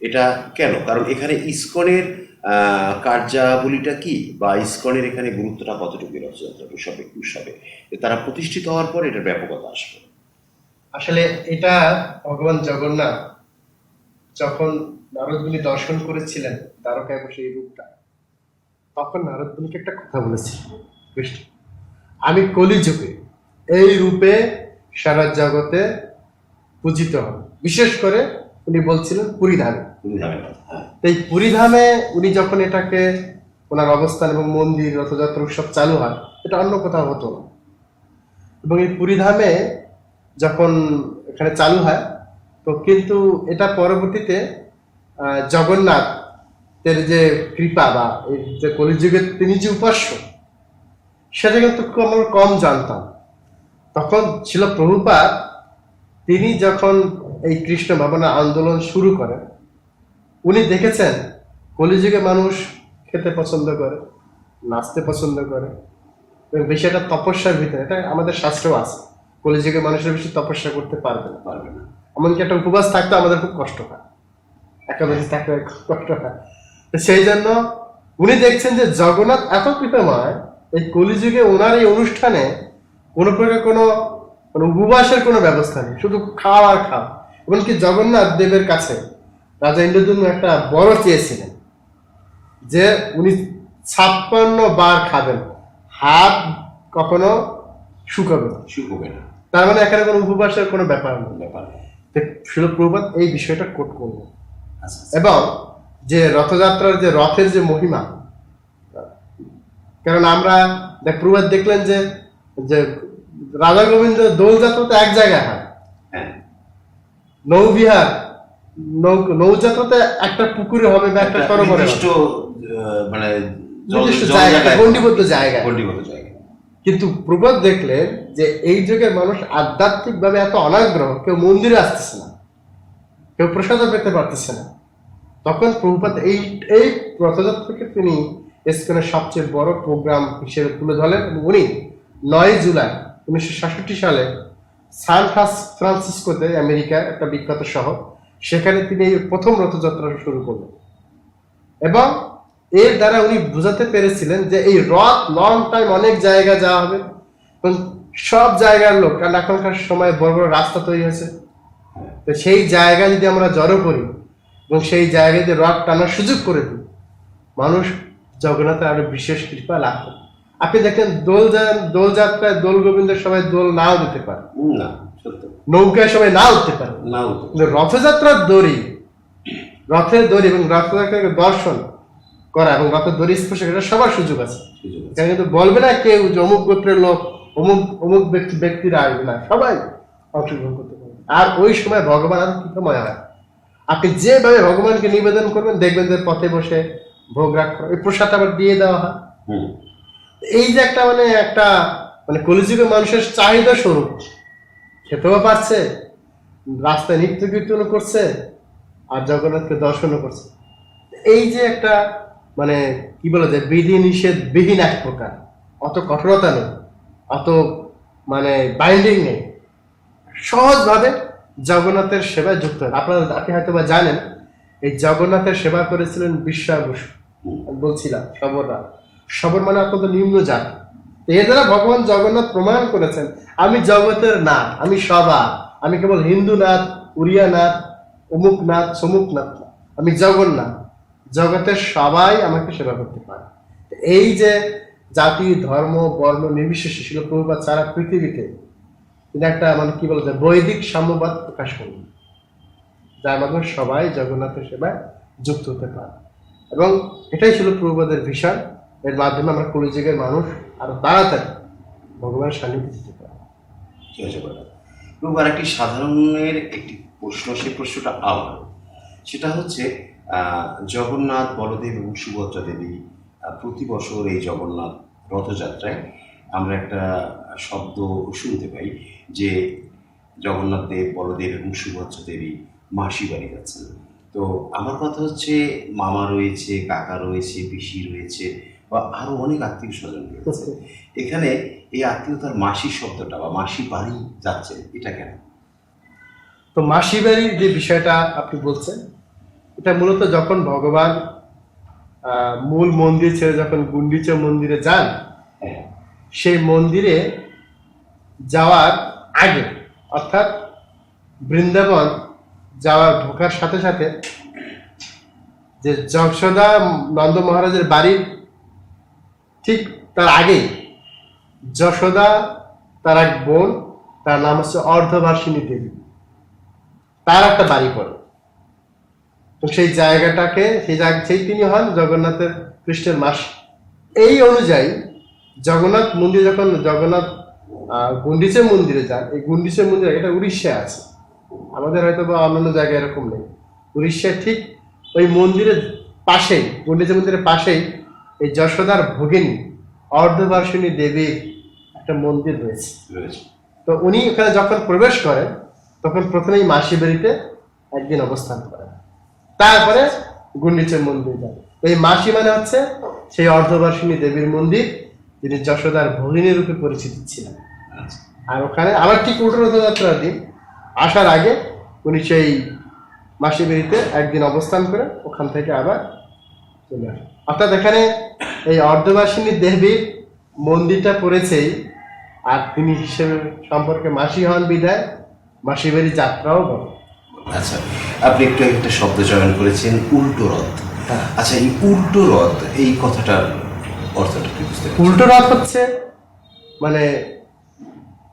S1: এটা কেন? কারণ এখানে ইস্কনের কার্যাবলীটা কি, বা ইস্কনের এখানে গুরুত্বটা কতটুকু রথযাত্রা উৎসবে তারা প্রতিষ্ঠিত হওয়ার পর এটার ব্যাপকতা আসবে?
S2: আসলে এটা ভগবান জগন্নাথ যখন নারদমুনি দর্শন করেছিলেন দ্বারকায় বসে এই রূপটা, তখন নারদমুনিকে একটা কথা বলেছিল, আমি কলিযুগে এই রূপে সারা জগতে পূজিত হব। বিশেষ করে উনি বলছিলেন পুরীধামে। এই পুরীধামে উনি যখন এটাকে ওনার অবস্থান এবং মন্দির, রথযাত্রা উৎসব চালু হয়, এটা অন্য কোথাও হতো না। এবং এই পুরীধামে যখন এখানে চালু হয়, তো কিন্তু এটা পরবর্তীতে জগন্নাথ যে কৃপা বা এই যে কলিযুগে তিনি যে উপাস্য, সেটা কিন্তু আমরা কম জানতাম। তখন ছিল প্রভুপাদ, তিনি যখন এই কৃষ্ণ ভাবনা আন্দোলন শুরু করেন, উনি দেখেছেন কলিযুগে মানুষ খেতে পছন্দ করে, নাচতে পছন্দ করে, এবং বেশি একটা তপস্যার ভিতরে, এটা আমাদের শাস্ত্রেও আছে, কলিযুগে মানুষের বেশি তপস্যা করতে পারবে না। এমনকি একটা উপবাস থাকতে আমাদের খুব কষ্ট হয়, একাদশী থাকতে খুব কষ্ট হয়। তো সেই জন্য উনি দেখছেন যে জগন্নাথ এত কৃপাময়, এই কলিযুগে ওনার এই অনুষ্ঠানে কোনো প্রকার কোনো উপবাসের কোনো ব্যবস্থা নেই, শুধু খাওয়া আর খাওয়া। এমনকি জগন্নাথ দেবের কাছে রাজা ইন্দ্রদ্যুম্ন একটা বড় চেয়েছিলেন যে উনি 56 বার খাবেন, হাত কখনো শুকাবে না। তার মানে এখানে কোনো উপবাসের কোনো ব্যাপার নেই। শিল প্রভুপাদ এই বিষয়টা কোট করলেন। এবং যে রথযাত্রার যে রথের যে মহিমা, কারণ আমরা প্রভুপাদ দেখলেন যে যে রাধা গোবিন্দ দোলযাত্রা তো এক জায়গায় হয়, নৌবিহার নৌযাত্রাতে একটা পুকুরে হবে বা একটা সরোবরে,
S1: মানে
S2: গণ্ডিবদ্ধ জায়গায়। কিন্তু প্রভুপাদ দেখলেন যে এই যুগের মানুষ আধ্যাত্মিক ভাবে এত অনাগ্রহ, কেউ মন্দিরে আসতেছে না, কেউ প্রসাদ পেতে পারতেছে না। তখন প্রভুপাদ এই রথযাত্রাকে তিনি ইসকনের সবচেয়ে বড় প্রোগ্রাম হিসেবে তুলে ধরলেন। উনি 9 জুলাই 1967 সালে সান ফ্রান্সিসকোতে, আমেরিকার একটা বিখ্যাত শহর, সেখানে তিনি এই প্রথম রথযাত্রা শুরু করলেন। এবং এর দ্বারা উনি বুঝাতে পেরেছিলেন যে এই রথ লং টাইম অনেক জায়গা যাওয়া হবে, এবং সব জায়গার লোক, কারণ এখনকার সময় বড় বড় রাস্তা তৈরি হয়েছে, তো সেই জায়গা যদি আমরা জড়ো করি এবং সেই জায়গায় যদি রথ টানার সুযোগ করে দিই, মানুষ জগন্নাথের আরো বিশেষ কৃপা লাভ করে। আপনি দেখেন দোলযাত্রায় দোল গোবিন্দের সবাই দোল নাও দিতে পারে না, নৌকায় সবাই না উঠতে পারে, রথযাত্রার রথের দড়ি এবং রথযাত্রাকে দর্শন করা এবং রথের দড়ি স্পর্শ করা সবার সুযোগ আছে। কিন্তু বলবে না কেউ যে অমুক গোত্রের লোক, অমুক ব্যক্তিরা আসবে না, সবাই অংশগ্রহণ করতে পারবে। আর ওই সময় ভগবান আরো কৃপাময় হয়। আপনি যেভাবে ভগবানকে নিবেদন করবেন, দেখবেন যে পথে বসে ভোগ রাখা, ওই প্রসাদ আবার দিয়ে দেওয়া হয়। এই যে একটা কলিযুগের মানুষের চাহিদা স্বরূপ, খেতেও পারছে, রাস্তায় নৃত্য কীর্তন করছে, আর জগন্নাথকে দর্শনও করছে। এই যে একটা কি বলা যায়, বিধি নিষেধ বিহীন এক প্রকার, অত কঠোরতা নেই, অত বাইন্ডিং নেই, সহজভাবে জগন্নাথের সেবায় যুক্ত হয়। আপনি হয়তো বা জানেন, এই জগন্নাথের সেবা করেছিলেন বিশ্বাবসু, বলছিলাম শবর মানে অত্যন্ত নিম্ন জাতি। এর দ্বারা ভগবান জগন্নাথ প্রমাণ করেছেন, আমি জগতের নাথ, আমি সবার, আমি কেবল হিন্দু নাথ, উড়িয়া নাথ, অমুক নাথ, সমুক নাথ, আমি জগন্নাথ, জগতের সবাই আমাকে সেবা করতে পারে। এই যে জাতি ধর্ম বর্ণ নির্বিশেষে শিল প্রভুপাদ সারা পৃথিবীতে তিনি একটা কি বলা যায়, বৈদিক সাম্যবাদ প্রকাশ করলেন, যার মাধ্যমে সবাই জগন্নাথের সেবায় যুক্ত হতে পারে। এবং এটাই ছিল প্রভুপাদের ভিশন। এর মাধ্যমে আমরা কলিযুগের মানুষ আরো তাড়াতাড়ি ভগবানের সান্নিধ্যে যেতে পারে।
S1: প্রভুপাদ একটি সাধারণের একটি প্রশ্ন, সেই প্রশ্নটা আমার, সেটা হচ্ছে জগন্নাথ, বলদেব এবং সুভদ্রা দেবী প্রতি বছর এই জগন্নাথ রথযাত্রায় আমরা একটা শব্দ শুনতে পাই যে জগন্নাথ দেব, বলদেব এবং সুভদ্রা দেবী মাসি বাড়ি যাচ্ছেন। তো আমার কথা হচ্ছে, মামা রয়েছে, কাকা রয়েছে, পিসি রয়েছে, বা আরো অনেক আত্মীয় স্বজন রয়েছে, এখানে এই আত্মীয়তার মাসি শব্দটা বা মাসি বাড়ি যাচ্ছে, এটা কেন?
S2: তো মাসি বাড়ির যে বিষয়টা আপনি বলছেন, এটা মূলত যখন ভগবান মূল মন্দির ছেড়ে যখন গুন্ডিচা মন্দিরে যান, সেই মন্দিরে যাওয়ার আগে, অর্থাৎ বৃন্দাবন ঢোকার সাথে সাথে যে যশোদা নন্দ মহারাজের বাড়ির ঠিক তার আগেই যশোদা, তার এক বোন, তার নাম হচ্ছে অর্ধভাষিনী দেবী, তার একটা বাড়ি পড়ে। তো সেই জায়গাটাকে সেই তিনি হন জগন্নাথের কৃষ্ণের মাসি। এই অনুযায়ী জগন্নাথ মন্দির, যখন জগন্নাথ গুন্ডিচা মন্দিরে যান, এই গুন্ডিচা মন্দির এটা উড়িষ্যায় আছে, আমাদের হয়তো বা অন্যান্য জায়গায় এরকম নেই। উড়িষ্যায় ঠিক ওই মন্দিরে পাশেই, গুন্ডিচা মন্দিরের পাশেই এই যশোদার ভগিনী অর্ধবার্ষিণী দেবীর একটা মন্দির রয়েছে।
S1: রয়েছে।
S2: তো উনি ওখানে যখন প্রবেশ করেন তখন প্রথমেই মাসি বাড়িতে একদিন অবস্থান করেন, তারপরে গুন্ডিচা মন্দির যান। এই মাসি মানে হচ্ছে সেই অর্ধবার্ষিণী দেবীর মন্দির, যিনি যশোদার ভগিনী রূপে পরিচিত ছিলেন।
S1: আচ্ছা।
S2: আর ওখানে আবার ঠিক উল্টো রথযাত্রার দিন আসার আগে উনি সেই মাসি বাড়িতে একদিন অবস্থান করে ওখান থেকে আবার চলে আসেন। অর্থাৎ এখানে এই অর্ধবার্ষিণী দেবীর মন্দিরটা পড়েছেই, আর তিনি হিসেবে সম্পর্কে মাসি হন বিদায় মাসি বাড়ি যাত্রাও বলে।
S1: আচ্ছা, আপনি একটু একটা শব্দ চয়ন করেছেন, উল্টো রথ।
S2: হ্যাঁ।
S1: আচ্ছা, এই উল্টো রথ, এই কথাটার অর্থটা কি বুঝতে পারছেন?
S2: উল্টো রথ হচ্ছে মানে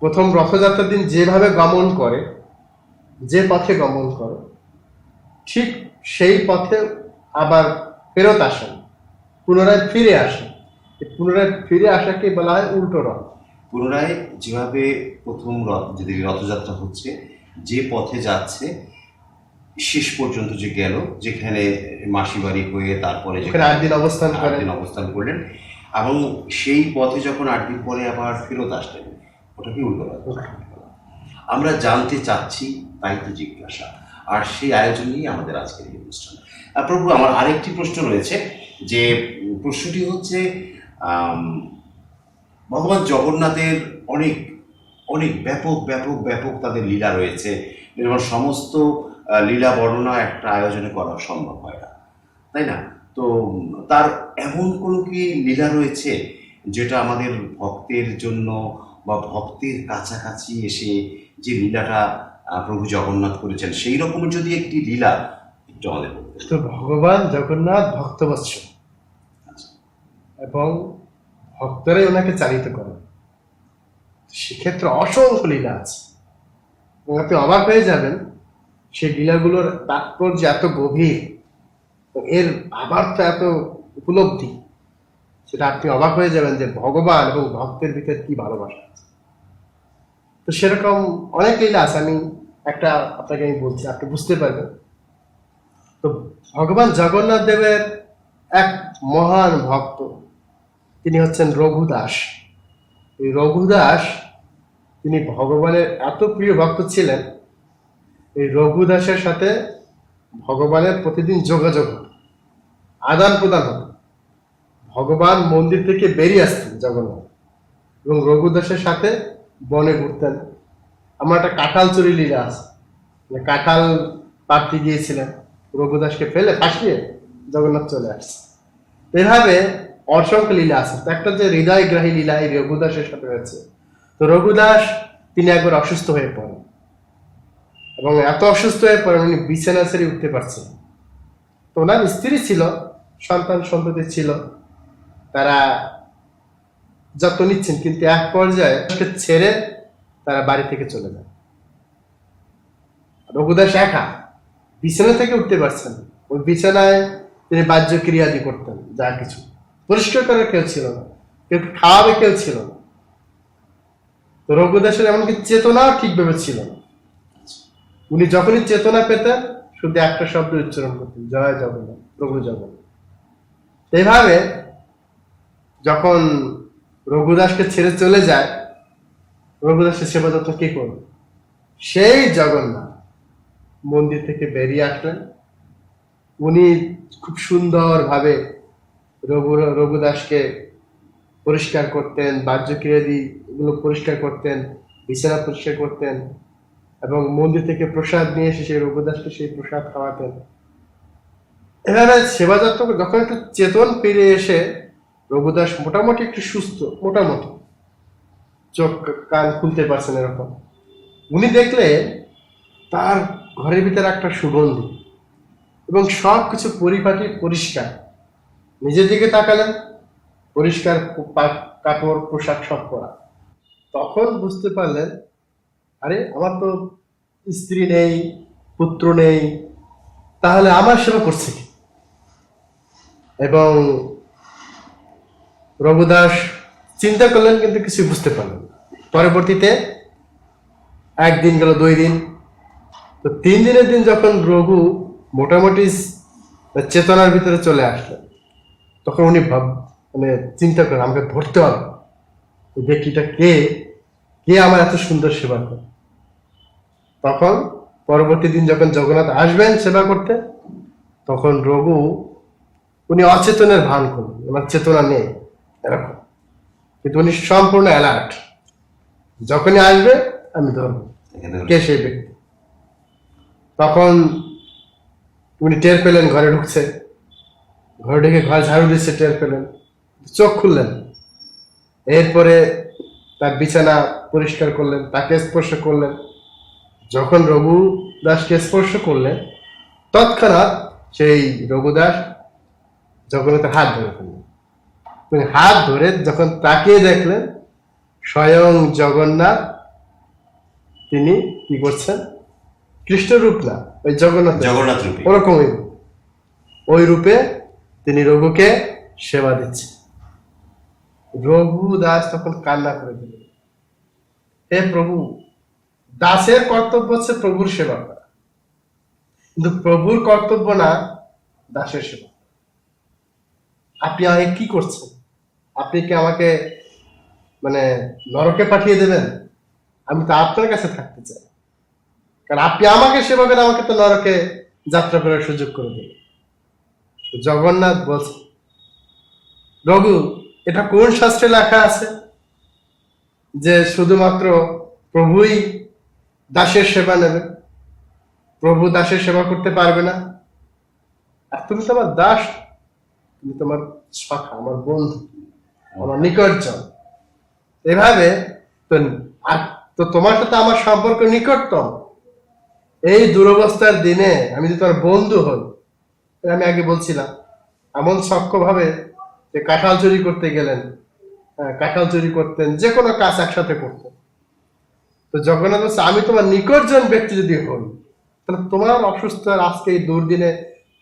S2: প্রথম রথযাত্রার দিন যেভাবে গমন করে, যে পথে গমন করে, ঠিক সেই পথে আবার ফেরত আসেন, পুনরায় ফিরে আসেন। এই পুনরায় ফিরে আসাকে বলা হয় উল্টো রথ।
S1: পুনরায় যেভাবে প্রথম যেদিকে রথযাত্রা হচ্ছে, যে পথে যাচ্ছে শেষ পর্যন্ত যে গেল, যেখানে মাসি বাড়ি হয়ে তারপরে
S2: ওখানে 8 দিন অবস্থান করেন।
S1: 8 দিন অবস্থান করলেন, এবং সেই পথে যখন 8 দিন পরে আবার ফেরত আসলেন, ওটাকে উল্টো রথ। আমরা জানতে চাচ্ছি, তাই তো জিজ্ঞাসা, আর সেই আয়োজন নিয়ে আমাদের আজকের এই অনুষ্ঠান। প্রভু, আমার আরেকটি প্রশ্ন রয়েছে, যে প্রশ্নটি হচ্ছে ভগবান জগন্নাথের অনেক অনেক ব্যাপক ব্যাপক ব্যাপক তাদের লীলা রয়েছে, যেমন সমস্ত লীলা বর্ণনা একটা আয়োজনে করা সম্ভব হয় না, তাই না? তো তার এমন কোনো কি লীলা রয়েছে যেটা আমাদের ভক্তের জন্য বা ভক্তের কাছাকাছি এসে যে লীলাটা প্রভু জগন্নাথ করেছেন, সেই রকম যদি একটি লীলা একটু আমাদের বলতেন।
S2: তো ভগবান জগন্নাথ ভক্তবৎসল, এবং ভক্তরাই ওনাকে চালিত করে। সেক্ষেত্রে অসংখ্য লীলা আছে, এবং আপনি অবাক হয়ে যাবেন সেই লীলাগুলোর তাৎপর্য এত গভীর, এর আবার তো এত উপলব্ধি, সেটা আপনি অবাক হয়ে যাবেন যে ভগবান এবং ভক্তের ভিতরে কি ভালোবাসা আছে। তো সেরকম অনেক লীলা আছে, আমি একটা আপনাকে আমি বলছি, আপনি বুঝতে পারবেন। তো ভগবান জগন্নাথ দেবের এক মহান ভক্ত, তিনি হচ্ছেন রঘুদাস। এই রঘুদাস, তিনি ভগবানের এত প্রিয় ভক্ত ছিলেন, এই রঘুদাসের সাথে ভগবানের প্রতিদিন যোগাযোগ হতো, আদান প্রদান হতো। ভগবান মন্দির থেকে বেরিয়ে আসতেন জগন্নাথ, এবং রঘুদাসের সাথে বনে ঘুরতেন। আমার একটা কাঁঠাল চুরি লীলা আছে, কাঁঠাল পাড়তে গিয়েছিলেন, রঘুদাসকে ফেলে ফাঁসিয়ে জগন্নাথ চলে আসছে। এভাবে অসংখ্য লীলা আছে। তো একটা যে হৃদয়গ্রাহী লীলা এই রঘুদাসের সাথে হয়েছে। তো রঘুদাস, তিনি একবার অসুস্থ হয়ে পড়েন, এবং এত অসুস্থ হয়ে পড়েন উনি বিছানা ছেড়ে উঠতে পারছেন। তো ওনার স্ত্রী ছিল, সন্তান সন্ততি ছিল, তারা যত্ন নিচ্ছেন, কিন্তু এক পর্যায়ে ছেড়ে তারা বাড়ি থেকে চলে যায়। রঘুদাস একা বিছানা থেকে উঠতে পারছেন। ওই বিছানায় তিনি বাহ্য ক্রিয়াদি করতেন, যা কিছু পরিষ্কার করার কেউ ছিল না, কেউ খাওয়াবে কেউ ছিল না। তো রঘুদাসের এমনকি চেতনাও ঠিকভাবে ছিল না। উনি যখনই চেতনা পেতেন শুধু একটা শব্দ উচ্চারণ করতেন, জয় জগন্নাথ, প্রভু জগন্নাথ। এইভাবে যখন রঘুদাসকে ছেড়ে চলে যায়, রঘুদাসের সেবা যত্ন কে করবে? সেই জগন্নাথ মন্দির থেকে বেরিয়ে আসলেন। উনি খুব সুন্দর ভাবে রঘুদাসকে পরিষ্কার করতেন, বাহ্য ক্রিয়াদি এগুলো পরিষ্কার করতেন, বিছানা পরিষ্কার করতেন, এবং মন্দির থেকে প্রসাদ নিয়ে এসে সেই রঘুদাসকে সেই প্রসাদ খাওয়াতেন। এভাবে সেবা যত্ন যখন একটু চেতন ফিরে এসে রঘুদাস মোটামুটি একটু সুস্থ, মোটামুটি চোখ কান খুলতে পারছেন এরকম, উনি দেখলে তার ঘরের ভিতরে একটা সুগন্ধি, এবং সব কিছু পরিপাটি পরিষ্কার। নিজের দিকে তাকালেন, পরিষ্কার কাপড় পোশাক সব পরা। তখন বুঝতে পারলেন, আরে আমার তো স্ত্রী নেই, পুত্র নেই, তাহলে আমার সেবা করছে কি? এবং রঘুদাস চিন্তা করলেন, কিন্তু কিছু বুঝতে পারলেন না। পরবর্তীতে একদিন, 1 দিন, 2 দিন, তো 3 দিনের দিন যখন রঘু মোটামুটি সুস্থ হয়ে উঠলেন, তখন বুঝতে পারলেন, আরে আমার তো স্ত্রী নেই, পুত্র নেই, তাহলে আমার সেবা করছে কি? এবং রঘুদাস চিন্তা করলেন, কিন্তু কিছু বুঝতে পারলেন না। পরবর্তীতে একদিন গেল, 2 দিন, তো 3 দিনের দিন যখন রঘু মোটামুটি চেতনার ভিতরে চলে আসলেন। তখন উনি মানে চিন্তা করেন আমাকে ধরতে হবে, এই ব্যক্তিটা কে, কে আমার এত সুন্দর সেবা করে। তখন পরবর্তী দিন যখন জগন্নাথ আসবেন সেবা করতে, তখন রঘু উনি অচেতনের ভান করলেন, আমার চেতনা নেই এরকম, কিন্তু উনি সম্পূর্ণ অ্যালার্ট, যখনই আসবে আমি ধরবো কে সেই ব্যক্তি। তখন উনি টের পেলেন ঘরে ঢুকছে, ঘরে ঢুকে ঘর ঝাড়ু দিচ্ছে, টের পেলেন, চোখ খুললেন। এরপরে তার বিছানা পরিষ্কার করলেন, তাকে স্পর্শ করলেন। যখন রঘু দাসকে স্পর্শ করলেন, তৎক্ষণাৎ সেই রঘুদাস জগন্নাথের হাত ধরে ফেললেন। তিনি হাত ধরে যখন তাকিয়ে দেখলেন, স্বয়ং জগন্নাথ তিনি কি করছেন, কৃষ্ণ রূপ না, ওই জগন্নাথ
S1: রূপে
S2: ওরকমই ওই রূপে তিনি রঘুকে সেবা দিচ্ছে। রঘু দাস তখন কান্না করে দিলেন, হে প্রভু, দাসের কর্তব্য হচ্ছে প্রভুর সেবা করা, কিন্তু প্রভুর কর্তব্য না দাসের সেবা। আপনি আমাকে কি করছেন? আপনি কি আমাকে মানে নরকে পাঠিয়ে দেবেন? আমি তো আপনার কাছে থাকতে চাই, কারণ আপনি আমাকে সেবা করে আমাকে তো নরকে যাত্রা করার সুযোগ করে দেবেন। জগন্নাথ বলছে, রঘু, এটা কোন শাস্ত্রে লেখা আছে যে শুধুমাত্র প্রভুই দাসের সেবা নেবে, প্রভু দাসের সেবা করতে পারবে না? আর তুমি তো আমার দাস, তুমি তোমার সখা, আমার বন্ধু, আমার নিকটজন, এভাবে তো তো তোমার সাথে আমার সম্পর্ক নিকটতম। এই দুরবস্থার দিনে আমি যদি তোমার বন্ধু হই, আমি আগে বলছিলাম এমন সক্ষ ভাবে যে কাঁঠাল চুরি করতে গেলেন, কাঁঠাল চুরি করতেন, যে কোনো কাজ একসাথে করতেন। তো জগন্নাথ বলছে, আমি তোমার নিকটজন ব্যক্তি যদি হই, তাহলে তোমার অসুস্থ আজকে এই দুর্দিনে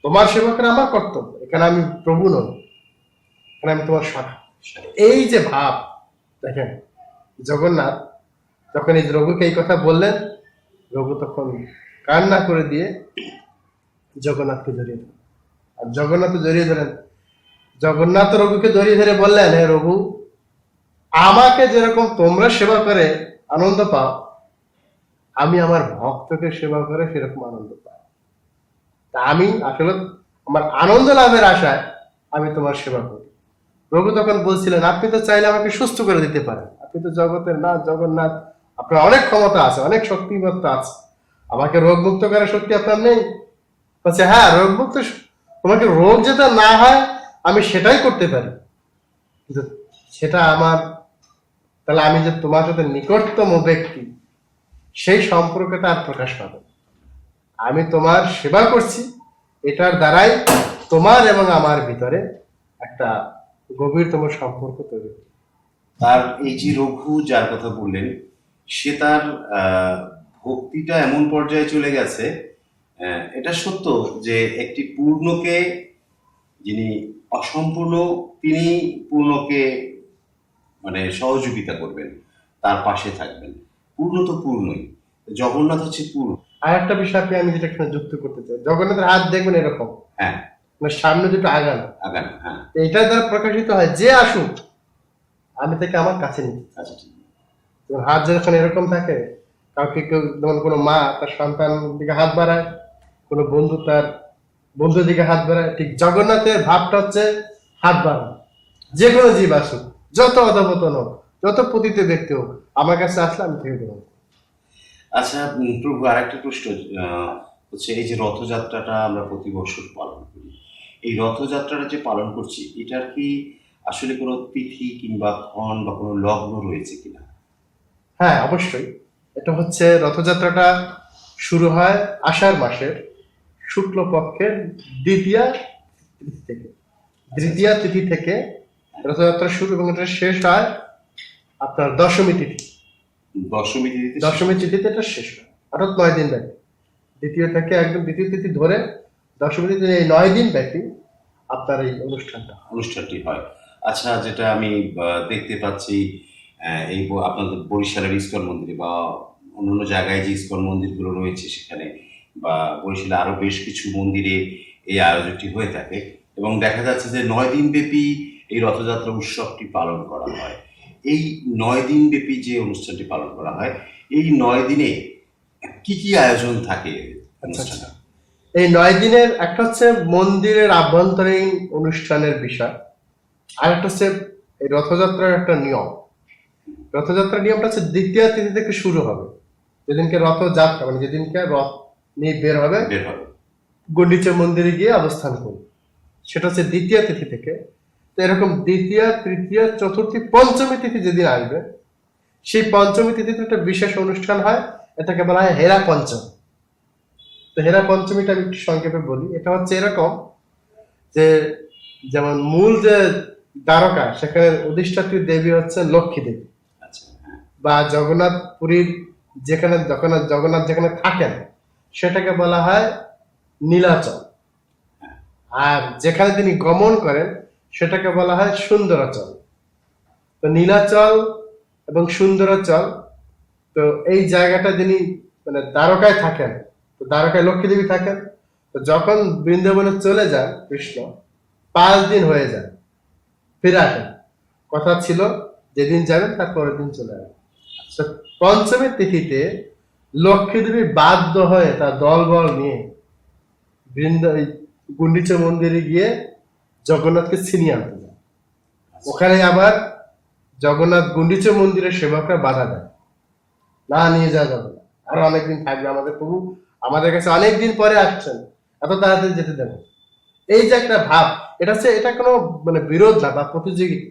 S2: তোমার সেবা করা আমার কর্তব্য। এখানে আমি প্রভু নই, এখানে আমি তোমার সখা। এই যে ভাব দেখেন, জগন্নাথ যখন এই রঘুকে এই কথা বললেন, রঘু তখন কান্না করে দিয়ে জগন্নাথকে জড়িয়ে ধরেন। আর জগন্নাথ জড়িয়ে ধরেন, জগন্নাথ রঘুকে জড়িয়ে ধরে বললেন, হে রঘু, আমাকে যেরকম তোমরা সেবা করে আনন্দ পাও, আমি আমার ভক্তকে সেবা করে সেরকম আনন্দ পাই। তা আমি আসলে আমার আনন্দ লাভের আশায় আমি তোমার সেবা করি। রঘু তখন বলছিলেন, আপনি তো চাইলে আমাকে সুস্থ করে দিতে পারেন, আপনি তো জগতের নাথ জগন্নাথ, আপনার অনেক ক্ষমতা আছে, অনেক শক্তিমত্তা আছে, আমাকে রোগ মুক্ত করার শক্তি আপনার নেই? বলছে, হ্যাঁ, রোগ মুক্ত, তোমাকে রোগ যেটা না হয় আমি সেটাই করতে পারি, কিন্তু সেটা আমার, তাহলে আমি যে তোমার সাথে নিকটতম ব্যক্তি, সেই সম্পর্কটা আর প্রকাশ পাবে। আমি তোমার সেবা করছি, এটার দ্বারাই তোমার এবং আমার ভিতরে একটা গভীরতম সম্পর্ক তৈরি।
S1: তার এই যে রঘু যার কথা বললেন, সে তার ভক্তিটা এমন পর্যায়ে চলে গেছে, এটা সত্য যে একটি পূর্ণকে, যিনি অসম্পূর্ণ তিনি পূর্ণকে মানে সহযোগিতা করবেন, তার পাশে থাকবেন। পূর্ণ তো পূর্ণই, জগন্নাথ হচ্ছে পূর্ণ।
S2: আর একটা বিষয় আমি যেটা এখানে যুক্ত করতে চাই, জগন্নাথের হাত দেখবেন এরকম,
S1: হ্যাঁ,
S2: মানে সামনে দুটো আগান,
S1: হ্যাঁ,
S2: এটা দ্বারা প্রকাশিত হয় যে আসুক আমি তাকে আমার কাছে নিই।
S1: আচ্ছা, ঠিক।
S2: হাত যখন এরকম থাকে, কাউকে কেউ যেমন কোনো মা তার সন্তান দিকে হাত বাড়ায়, কোনো বন্ধু তার বন্ধুর দিকে হাত বাড়ায়, ঠিক জগন্নাথের ভাবটা হচ্ছে হাত বাড়ানো। যে কোনো জীব আসুক, যত অধপতন হোক, যত পতিত ব্যক্তি হোক, আমার কাছে আসলে আমি থেকে দেবো।
S1: আচ্ছা প্রভু, আরেকটা প্রশ্ন হচ্ছে, এই যে রথযাত্রাটা আমরা প্রতি বছর পালন করি, এই রথযাত্রাটা যে পালন করছি, এটার কি আসলে কোনো তিথি কিংবা ক্ষণ বা কোনো লগ্ন রয়েছে কিনা?
S2: হ্যাঁ, অবশ্যই। এটা হচ্ছে রথযাত্রাটা শুরু হয় আষাঢ় মাসের শুক্লপক্ষের দ্বিতীয়া তিথি থেকে। দ্বিতীয়া তিথি থেকে রথযাত্রা শুরু এবং এটা শেষ হয় আপনার দশমী তিথি। দশমী তিথিতে এটা শেষ হয়, অর্থাৎ 9 দিন ব্যাপী। দ্বিতীয় থেকে একদম দ্বিতীয় তিথি ধরে দশমী তিথি, এই 9 দিন ব্যাপী আপনার এই
S1: অনুষ্ঠানটি হয়। আচ্ছা, যেটা আমি দেখতে পাচ্ছি, এই আপনাদের বরিশালের ইস্কন মন্দিরে বা অন্যান্য জায়গায় যে ইস্কন মন্দিরগুলো রয়েছে সেখানে, বা বরিশালে আরো বেশ কিছু মন্দিরে এই আয়োজনটি হয়ে থাকে এবং দেখা যাচ্ছে যে 9 দিন ব্যাপী এই রথযাত্রা উৎসবটি পালন করা হয়। এই 9 দিন ব্যাপী যে অনুষ্ঠানটি পালন করা হয়, এই 9 দিনে কি কি আয়োজন থাকে অনুষ্ঠানে?
S2: এই 9 দিনের একটা হচ্ছে মন্দিরের আভ্যন্তরীণ অনুষ্ঠানের বিষয়, আর একটা হচ্ছে এই রথযাত্রার একটা নিয়ম। রথযাত্রার নিয়মটা হচ্ছে দ্বিতীয় তিথি থেকে শুরু হবে। যেদিনকে রথযাত্রা মানে যেদিনকে রথ নিয়ে বের হবে গুন্ডিচা মন্দিরে গিয়ে অবস্থান করবে, সেটা হচ্ছে দ্বিতীয় তিথি থেকে। তো এরকম দ্বিতীয়, তৃতীয়, চতুর্থী, পঞ্চমী তিথি যেদিন আসবে, সেই পঞ্চমী তিথিতে একটা বিশেষ অনুষ্ঠান হয়, এটাকে বলা হয় হেরা পঞ্চম। তো হেরা পঞ্চমীটা আমি একটু সংক্ষেপে বলি। এটা হচ্ছে এরকম যে, যেমন মূল যে দ্বারকা, সেখানে অধিষ্ঠাত্রী দেবী হচ্ছে লক্ষ্মী দেবী, বা জগন্নাথ পুরীর যেখানে জগন্নাথ যেখানে থাকেন সেটাকে বলা হয় নীলাচল, আর যেখানে তিনি গমন করেন সেটাকে বলা হয় সুন্দরাচল। তো নীলাচল এবং সুন্দরাচল, তো এই জায়গাটা যিনি মানে দ্বারকায় থাকেন, তো দ্বারকায় লক্ষ্মী দেবী থাকেন। তো যখন বৃন্দাবনে চলে যান কৃষ্ণ, 5 দিন হয়ে যায়, ফিরে আসেন। কথা ছিল যেদিন যাবেন তার পরের দিন চলে আসেন। তো পঞ্চমীর তিথিতে লক্ষ্মী দেবী বাধ্য হয়ে তার দলবল নিয়ে গুন্ডিচা মন্দিরে গিয়ে জগন্নাথকে ছিনিয়ে আনতে যায়। ওখানে আবার জগন্নাথ গুন্ডিচা মন্দিরের সেবকরা বাধা দেয়, না নিয়ে যাওয়া যাবে না, আরো অনেকদিন থাকবে, আমাদের প্রভু আমাদের কাছে অনেকদিন পরে আসছেন, এত তাড়াতাড়ি যেতে দেবে। এই যে একটা ভাব, এটা কোনো মানে বিরোধ না বা প্রতিযোগিতা,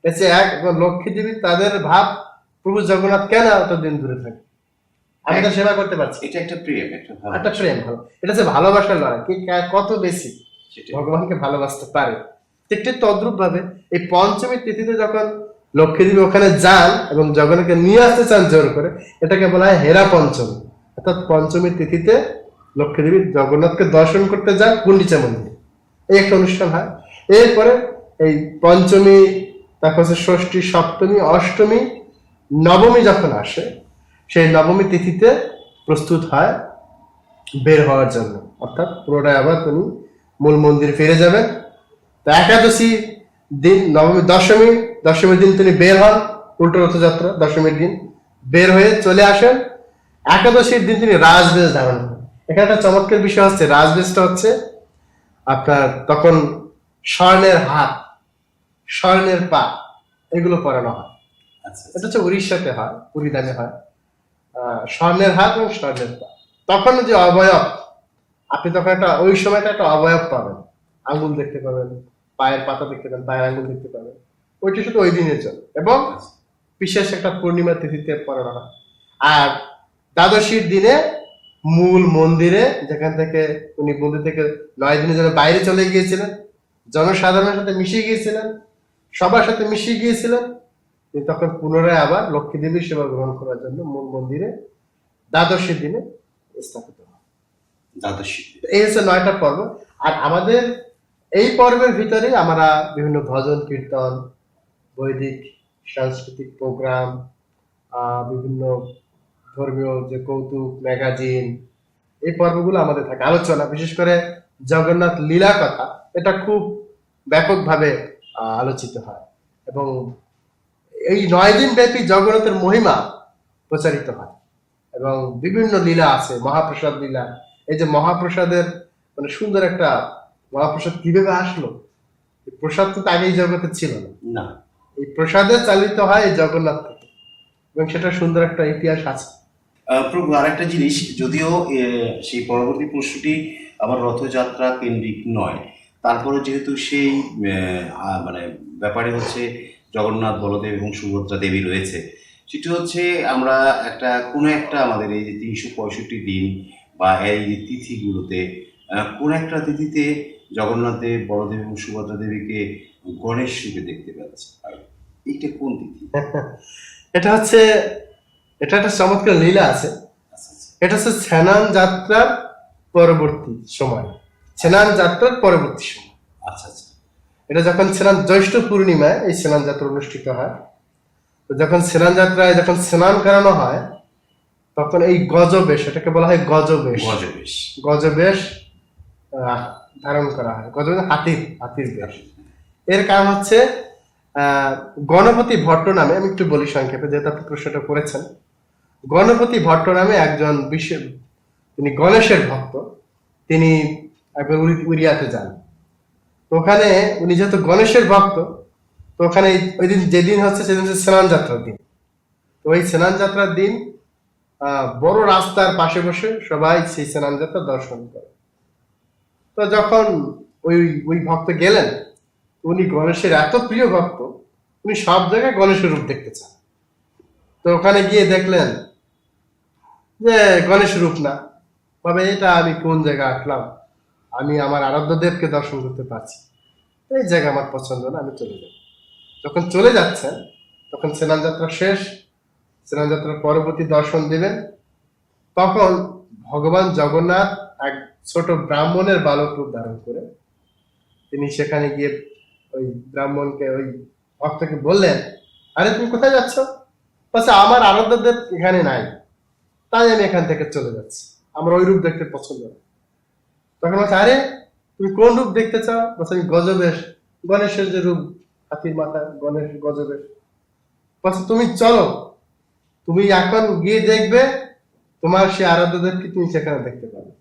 S2: এটা এক লক্ষ্মী দেবী তাদের ভাব, প্রভু জগন্নাথ কেন এতদিন দূরে থাকে, আমি তো সেবা করতে পারছি।
S1: এটা একটা প্রেম,
S2: একটা প্রেম, ভালো, এটা যে ভালোবাসার লড়াই, কে কত বেশি ভগবানকে ভালোবাসতে পারে। ঠিক তদ্রুপ ভাবে এই পঞ্চমী তিথিতে যখন লক্ষ্মী দেবী ওখানে যান এবং জগন্নাথকে নিয়ে আসতে চান জোর করে, এটাকে বলা হয় হেরা পঞ্চমী। অর্থাৎ পঞ্চমী তিথিতে লক্ষ্মী দেবী জগন্নাথকে দর্শন করতে যান গুন্ডিচা মন্দিরে, এই একটা অনুষ্ঠান হয়। এরপরে এই পঞ্চমী, তারপর হচ্ছে ষষ্ঠী, সপ্তমী, অষ্টমী, নবমী যখন আসে, সেই নবমী তিথিতে প্রস্তুত হয় বের হওয়ার জন্য, অর্থাৎ পুরোটাই আবার তিনি মূল মন্দির ফিরে যাবেন। তো একাদশী দিন, দশমীর দিন তিনি বের হন, উল্টো রথযাত্রা দশমীর দিন বের হয়ে চলে আসেন। একাদশীর দিন তিনি রাজবেশ ধারণ করেন। এখানে একটা চমৎকার বিষয় হচ্ছে, রাজবেশটা হচ্ছে আপনার তখন স্বর্ণের হাত, স্বর্ণের পা, এগুলো পরানো হয়। এটা হচ্ছে উড়িষ্যাতে হয়, পুরীদানে হয়। স্বর্ণের হাত এবং স্বর্ণের পা, তখন যে অবয়ব, আপনি তখন ওই সময়টা একটা অবয়ব পাবেন, আঙ্গুল দেখতে পাবেন, পায়ের পাতা দেখতে পাবেন, পায়ের আঙ্গুল দেখতে পাবেন, ওইটা শুধু ওই দিনের জন্য, এবং বিশেষ একটা পূর্ণিমা তিথিতে পড়ানো হয়। আর দ্বাদশীর দিনে মূল মন্দিরে, যেখান থেকে উনি মন্দির থেকে 9 দিনের জন্য বাইরে চলে গিয়েছিলেন, জনসাধারণের সাথে মিশিয়ে গিয়েছিলেন, সবার সাথে মিশিয়ে গিয়েছিলেন, তখন পুনরায় আবার লক্ষ্মী দেবীর সেবা গ্রহণ করার জন্য মূল মন্দিরে দ্বাদশীর দিনে স্থাপিত হয়। এই হচ্ছে 9টা পর্ব। আর আমাদের এই পর্বের ভিতরে আমরা বিভিন্ন ভজন কীর্তন, বৈদিক সাংস্কৃতিক প্রোগ্রাম, বিভিন্ন ধর্মীয় যে কৌতুক, ম্যাগাজিন, এই পর্বগুলো আমাদের থাকে। আলোচনা, বিশেষ করে জগন্নাথ লীলা কথা, এটা খুব ব্যাপকভাবে আলোচিত হয়, এবং এই 9 দিন ব্যাপী জগন্নাথের মহিমা প্রচারিত হয়, এবং বিভিন্ন লীলা আছে, মহাপ্রসাদ লীলা। এই যে মহাপ্রসাদের মানে সুন্দর একটা, মহাপ্রসাদ কিভাবে আসলো, প্রসাদ তো আগেই জগতে ছিল না, এই প্রসাদে চালিত হয় এই জগন্নাথ থেকে, এবং সেটা সুন্দর একটা ইতিহাস আছে।
S1: প্রভু, আরেকটা জিনিস, যদিও সেই পরবর্তী প্রশ্নটি আবার রথযাত্রা কেন্দ্রিক নয়, তারপরে যেহেতু সেই মানে ব্যাপারে হচ্ছে জগন্নাথ, বলদেব এবং সুভদ্রা দেবী রয়েছে, সেটি হচ্ছে আমরা কোনো একটা আমাদের এই যে 365 দিন বা এই যে তিথিগুলোতে কোন একটা তিথিতে জগন্নাথ দেব, বলদেব এবং সুভদ্রা দেবীকে গণেশ রূপে দেখতে পাচ্ছি, এইটা কোন তিথি?
S2: এটা একটা চমৎকার লীলা আছে। এটা হচ্ছে স্নান যাত্রার পরবর্তী সময়, এটা যখন জ্যৈষ্ঠ পূর্ণিমায় এই স্নান যাত্রা অনুষ্ঠিত হয়। তো যখন স্নান যাত্রায় যখন স্নান করানো হয়, তখন এই গজবেশ, এটাকে বলা হয় গজবেশ, আহ, ধারণ করা হয়। গজবেশ হাতির হাতির বেশ। এর কারণ হচ্ছে আহ, গণপতি ভট্ট নামে, আমি একটু বলি সংক্ষেপে যেহেতু আপনি প্রশ্নটা করেছেন। গণপতি ভট্ট নামে একজন বিশেষ, তিনি গণেশের ভক্ত। তিনি একবার উড়িয়াতে যান। তো ওখানে উনি যেহেতু গণেশের ভক্ত, তো ওখানে ওই দিন যেদিন হচ্ছে সেদিন হচ্ছে স্নান যাত্রার দিন। তো ওই স্নান যাত্রার দিন বড় রাস্তার পাশে বসে সবাই সেই স্নান যাত্রা দর্শন করে। তো যখন ওই ওই ভক্ত গেলেন, উনি গণেশের এত প্রিয় ভক্ত, উনি সব জায়গায় গণেশের রূপ দেখতে চান। তো ওখানে গিয়ে দেখলেন যে গণেশ রূপ না, তবে এটা আমি কোন জায়গায় আসলাম, আমি আমার আরাধ্য দেবকে দর্শন করতে পারছি, এই জায়গা আমার পছন্দ না, আমি চলে যাব। যখন চলে যাচ্ছেন তখন স্নান যাত্রা শেষ, স্নান যাত্রার পরবর্তী দর্শন দিবেন, তখন ভগবান জগন্নাথ এক ছোট ব্রাহ্মণের বালক রূপ ধারণ করে তিনি সেখানে গিয়ে ওই ব্রাহ্মণকে, ওই ভক্তকে বললেন, আরে তুমি কোথায় যাচ্ছ? বলছে আমার আরাধ্য দেব এখানে নাই, তাই আমি এখান থেকে চলে যাচ্ছি, আমার ওই রূপ দেখতে পছন্দ না। তখন বলছে, আরে তুমি কোন রূপ দেখতে চাও? বলছে আমি গজবেশ, গণেশের যে রূপ, হাতির মাথা, গণেশ গজবেশ। বলছে তুমি চলো, তুমি এখন গিয়ে দেখবে তোমার সে আরাধ্য দেবকে তুমি সেখানে দেখতে পাবে।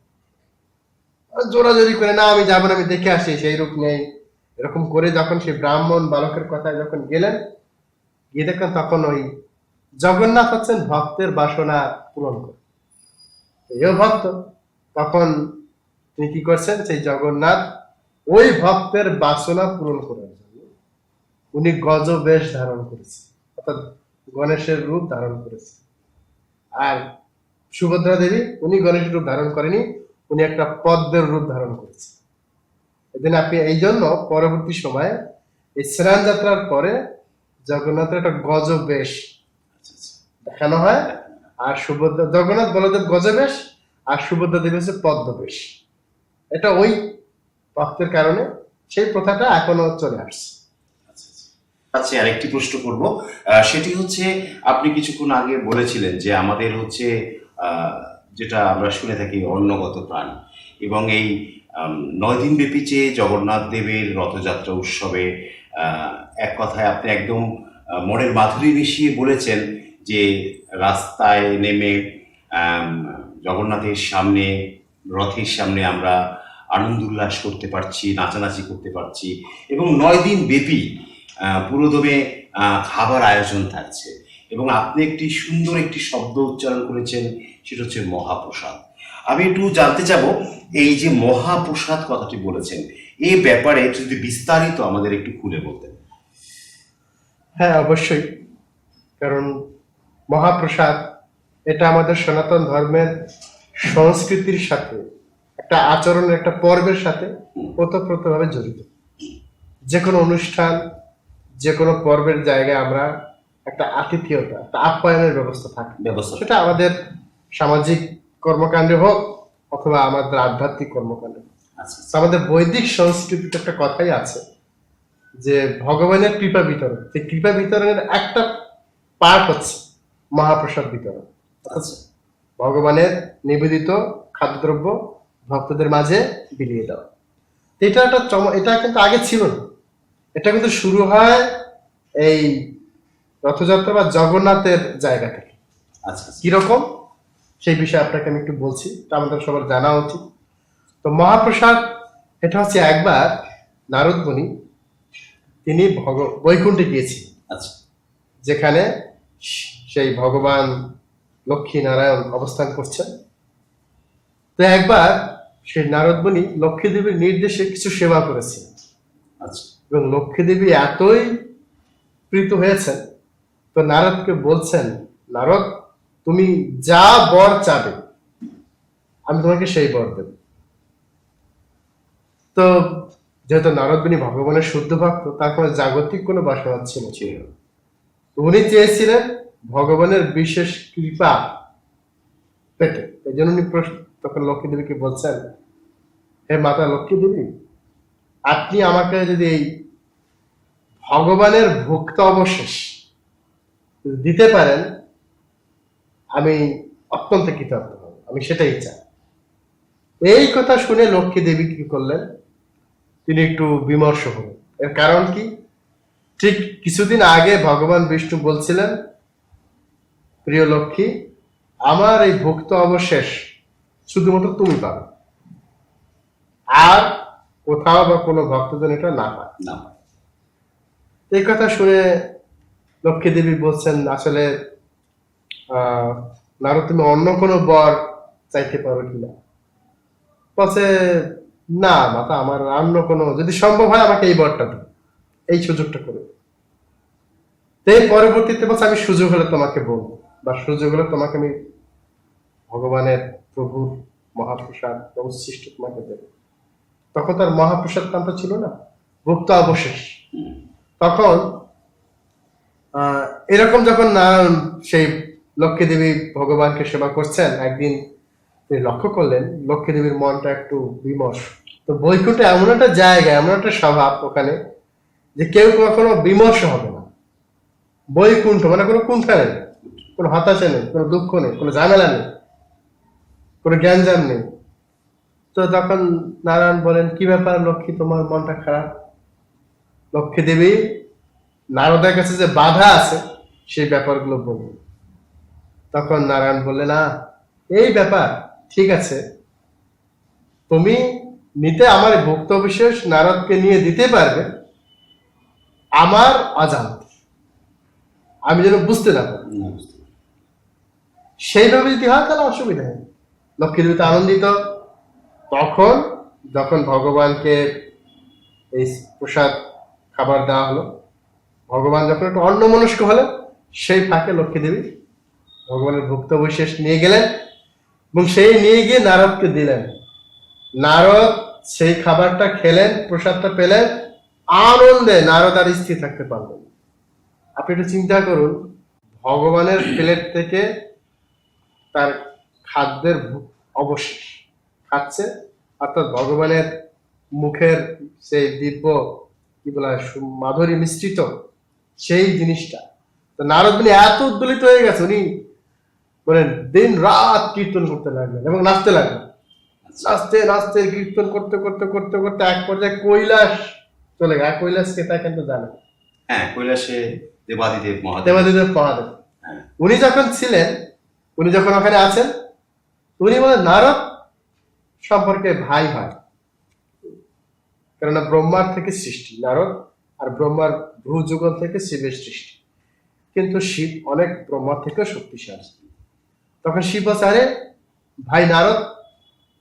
S2: আর জোরাজোরি করে, না আমি যাবো না, আমি দেখে আসি, সেই রূপ নেই। এরকম করে যখন সেই ব্রাহ্মণ বালকের কথায় যখন গেলেন, গিয়ে দেখলেন তখন ওই জগন্নাথ হচ্ছেন ভক্তের বাসনা পূরণ করে। এও ভক্ত, তখন তিনি কি করছেন, সেই জগন্নাথ ওই ভক্তের বাসনা পূরণ করার জন্য উনি গজ বেশ ধারণ করেছে, অর্থাৎ গণেশের রূপ ধারণ করেছে। আর সুভদ্রা দেবী উনি গণেশের রূপ ধারণ করেনি, উনি একটা পদ্মের রূপ ধারণ করেছে। এদিন আপনি এই জন্য পরবর্তী সময়ে এই স্নান যাত্রার পরে জগন্নাথের একটা গজ বেশ দেখানো হয়, আর সুভদ্রা, জগন্নাথ বলদেব গজবেশ, আর সুভদ্রা দেবী হচ্ছে পদ্মবেশ। এটা ওই ভক্তের কারণে সেই প্রথাটা এখনো চলে আসছে।
S1: আচ্ছা, আরেকটি প্রশ্ন করব, সেটি হচ্ছে আপনি কিছুক্ষণ আগে বলেছিলেন যে আমাদের হচ্ছে যেটা আমরা শুনে থাকি অন্নগত প্রাণ, এবং এই 9 দিন ব্যাপী যে জগন্নাথ দেবের রথযাত্রা উৎসবে এক কথায় আপনি একদম মনের মাধুরী মিশিয়ে বলেছেন যে রাস্তায় নেমে জগন্নাথের সামনে, রথের সামনে আমরা আনন্দ উল্লাস করতে পারছি, নাচানাচি করতে পারছি, এবং 9 দিন ব্যাপী পুরোদমে খাবার আয়োজন থাকছে, এবং আপনি একটি সুন্দর একটি শব্দ উচ্চারণ করেছেন, সেটা হচ্ছে মহাপ্রসাদ। আমি একটু জানতে চাবো, এই যে মহাপ্রসাদ কথাটি বলেছেন, এই ব্যাপারে যদি বিস্তারিত আমাদের একটু খুলে বলতেন।
S2: হ্যাঁ, অবশ্যই। কারণ মহাপ্রসাদ এটা আমাদের সনাতন ধর্মের সংস্কৃতির সাথে, একটা আচরণের, একটা পর্বের সাথে ওতপ্রোতভাবে জড়িত। যে কোনো অনুষ্ঠান, যে কোনো পর্বের জায়গায় আমরা একটা আতিথেয়তা, একটা আপ্যায়নের ব্যবস্থা থাকে। সেটা আমাদের সামাজিক কর্মকাণ্ডে হোক অথবা আমাদের আধ্যাত্মিক কর্মকাণ্ডে। আমাদের বৈদিক সংস্কৃতিতে একটা কথাই আছে যে ভগবানের কৃপা বিতরণ, এই কৃপা বিতরণের একটা পার্ট হচ্ছে মহাপ্রসাদ বিতরণ। ভগবানের নিবেদিত খাদ্যদ্রব্য ভক্তদের মাঝে বিলিয়ে দেওয়া। এটা একটা এটা কিন্তু আগে ছিল না, এটা কিন্তু শুরু হয় এই রথযাত্রা বা জগন্নাথের জায়গা থেকে। কিরকম সেই বিষয়ে আপনাকে আমি একটু বলছি, তা আমাদের সবার জানা উচিত। তো মহাপ্রসাদ এটা হচ্ছে একবার নারদ মুনি তিনি বৈকুণ্ঠে গিয়েছিলেন, যেখানে সেই ভগবান লক্ষ্মী নারায়ণ অবস্থান করছেন। তো একবার সেই নারদ মুনি লক্ষ্মী দেবীর নির্দেশে কিছু সেবা করেছিলেন, এবং লক্ষ্মী দেবী এতই প্রীত হয়েছেন, তো নারদকে বলছেন, নারদ তুমি যা বর চাবে আমি তোমাকে সেই বর দেব। তো যেহেতু নারদ মুনি ভগবানের শুদ্ধ ভক্ত, তার কোনো জাগতিক কোনো বাসনা ছিল না। উনি চেয়েছিলেন ভগবানের বিশেষ কৃপা পেতে। এই জন্য উনি তখন লক্ষ্মী দেবীকে বলছেন, হে মাতা লক্ষ্মী দেবী, আপনি আমাকে যদি এই ভগবানের ভুক্ত অবশেষ দিতে পারেন, আমি অত্যন্ত কৃতজ্ঞ হব, আমি সেটাই চাই। তো এই কথা শুনে লক্ষ্মী দেবী কি করলেন, তিনি একটু বিমর্ষ হলেন। এর কারণ কি, ঠিক কিছুদিন আগে ভগবান বিষ্ণু বলছিলেন, প্রিয় লক্ষ্মী, আমার এই ভুক্ত অবশেষ শুধুমাত্র তুমি পাবে, আর কোথাও বা কোনো ভক্তজন এটা না পায়।
S1: না,
S2: এই কথা শুনে লক্ষ্মী দেবী বলছেন, আসলে নারদ, তুমি অন্য কোনো বর চাইতে পারো কিনা? বলছে, না মাতা, আমার অন্য কোনো, যদি সম্ভব হয় আমাকে এই বরটা দিন, এই সুযোগটা করে। এই পরবর্তীতে বলছে, আমি সুযোগ হলে তোমাকে বলবো, বা সুযোগ হলে তোমাকে আমি ভগবানের প্রভুর মহাপ্রসাদ সৃষ্ট তোমাকে দেবো। তখন তার মহাপ্রসাদ নামটা ছিল না, ভুক্ত অবশেষ। তখন এরকম যখন সেই লক্ষ্মী দেবী ভগবানকে সেবা করছেন, একদিন তিনি লক্ষ্য করলেন লক্ষ্মী দেবীর মনটা একটু বিমর্ষ। তো বৈকুণ্ঠ এমন একটা জায়গা, এমন একটা স্বভাব ওখানে, যে কেউ কখনো বিমর্ষ হবে না। বৈকুণ্ঠ মানে কোনো কুণ্ঠা নেই, কোনো হতাশা নেই, কোনো দুঃখ নেই, কোনো ঝামেলা নেই, কোনো জ্ঞানজাম নেই। তো তখন নারায়ণ বলেন, কি ব্যাপার লক্ষ্মী, তোমার মনটা খারাপ? লক্ষ্মী দেবী নারদের কাছে যে বাধা আছে সেই ব্যাপারগুলো বললেন। তখন নারায়ণ বললেন, না এই ব্যাপার ঠিক আছে, তুমি নিতে আমার ভক্ত বিশেষ নারদকে নিয়ে দিতে পারবে আমার অজান্তে, আমি যেন বুঝতে না পারি, সেইভাবে যদি হয় তাহলে অসুবিধা নেই। লক্ষ্মী দেবী তো আনন্দিত। তখন যখন ভগবানকে এই প্রসাদ খাবার দেওয়া হলো, ভগবান যখন একটু অন্যমনস্ক হলেন, সেই ফাঁকে লক্ষ্মী দেবী ভগবানের ভক্ত বিশেষ নিয়ে গেলেন এবং সেই নিয়ে গিয়ে নারদকে দিলেন। নারদ সেই খাবারটা খেলেন, প্রসাদটা পেলেন, আনন্দে নারদ আর স্থির থাকতে পারলেন। আপনি একটু চিন্তা করুন, ভগবানের প্লেট থেকে তার খাদ্যের অবশেষ খাচ্ছে, অর্থাৎ ভগবানের মুখের সেই দিব্য কি বলা হয়, মাধুরী মিশ্রিত সেই জিনিসটা। তো নারদ মুনি এত উদ্দোলিত হয়ে গেছে, উনি বলেন দিন রাত কীর্তন করতে লাগলেন এবং নাচতে লাগলেন। নাচতে নাচতে কীর্তন করতে করতে করতে করতে এক পর্যায়ে কৈলাস চলে গেল। কৈলাস কে তা কিন্তু জানেন?
S1: হ্যাঁ, কৈলাসে দেবাদিদেব মহাদেব।
S2: দেবাদিদেব মহাদেব উনি যখন ছিলেন, উনি যখন ওখানে আছেন, উনি বলেন নারদ সম্পর্কে ভাই হয়, কেননা ব্রহ্মার থেকে সৃষ্টি নারদ, আর ব্রহ্মার ভ্রু যুগল থেকে শিবের সৃষ্টি, কিন্তু শিব অনেক ব্রহ্মার থেকে শক্তিশালী। তখন শিব বলছে, আরে ভাই নারদ,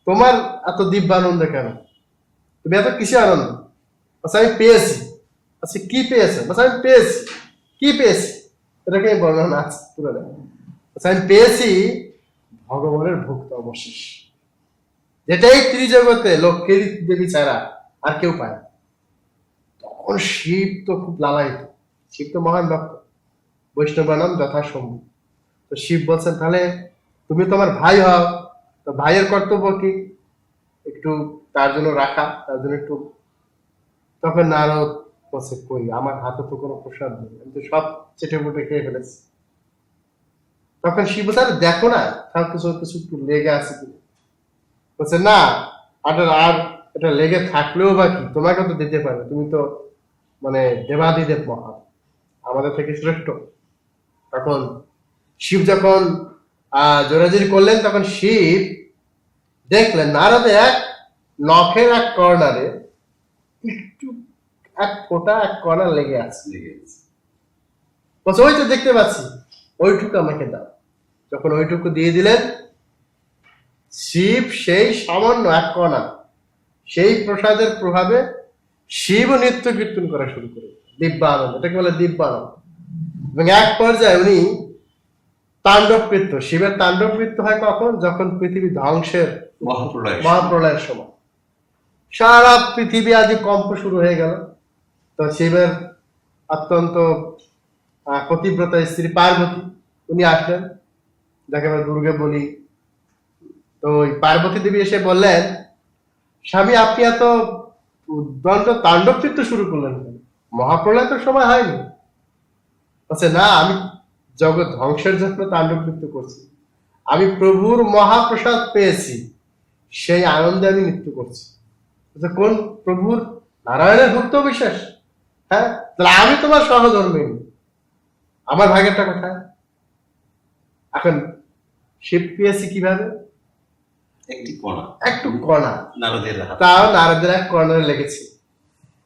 S2: তোমার এত দিব্যানন্দ কেন? তুমি এত কিসে আনন্দ? আচ্ছা আমি পেয়েছি। আচ্ছা কি পেয়েছে? আচ্ছা আমি পেয়েছি। কি পেয়েছি? এটাকে বর্ণনা আছে তুলে। আচ্ছা আমি পেয়েছি ভগবানের ভক্ত অবশেষ, যেটাই ত্রিজগতে লক্ষ্মী দেবী ছাড়া আর কেউ পায় না। তখন শিব তো খুব লালায়িত, শিব তো মহান ভক্ত, বৈষ্ণবানম যথাসম্ভব। তো শিব বলছেন, তাহলে তুমি তোমার ভাই হও, তো ভাইয়ের কর্তব্য কি একটু তার জন্য রাখা, তার জন্য একটু। তখন নারদ বলছে, কই আমার হাতে তো কোনো প্রসাদ নেই, আমি তো সব চেটে মুটে খেয়ে ফেলেছি। তখন শিব বলছে, আরে দেখো না তার কিছু কিছু একটু লেগে আছে কিনা। বলছে, না আর এটা লেগে থাকলেও বা কি, তোমাকে তো দিতে পারবে, তুমি তো মানে দেবাদিদেব মহান, আমাদের থেকে শ্রেষ্ঠ। তখন শিব যখন জোরাজুরি করলেন, তখন শিব দেখলেন নারদে এক নখের এক কর্নারে একটু এক ফোঁটা এক কর্নার লেগে আছে। বলছে, ওই তো দেখতে পাচ্ছি, ওইটুকু আমাকে দাও। যখন ওইটুকু দিয়ে দিলেন, শিব সেই সামান্য এক কণা, সেই প্রসাদের প্রভাবে শিব নৃত্য কীর্তন করা শুরু করে, দিব্যানন্দ, এটাকে বলে দিব্যানন্দ। এবং এক পর্যায়ে উনি তাণ্ডব কৃত্য, শিবের তাণ্ডব কৃত্য হয় কখন? যখন পৃথিবী ধ্বংসের মহাপ্রলয়ের সময় সারা পৃথিবী আদি কম্প শুরু হয়ে গেল। তো শিবের অত্যন্ত পতিব্রতা স্ত্রী পার্বতী, উনি আসলেন, যাকে আমরা দুর্গে বলি। তো ওই পার্বতী দেবী এসে বললেন, স্বামী আপনি এত উদ্দণ্ড তাণ্ডব চিত্ত শুরু করলেন, মহাপ্রলয় তো সময় হয়নি। আচ্ছা না, আমি জগৎ ধ্বংসের জন্য তাণ্ডব নৃত্য করছি, আমি প্রভুর মহাপ্রসাদ পেয়েছি, সেই আনন্দে আমি নৃত্য করছি। কোন প্রভুর? নারায়ণের ভক্ত বিশ্বাস। হ্যাঁ, তাহলে আমি তোমার সহধর্মিণী, আমার ভাগেরটা কোথায়? এখন শিব পেয়েছি কিভাবে?
S1: একটি কণা,
S2: একটু কণা,
S1: নারদের হাত।
S2: তাও নারদের এক কর্নারে লেগেছে।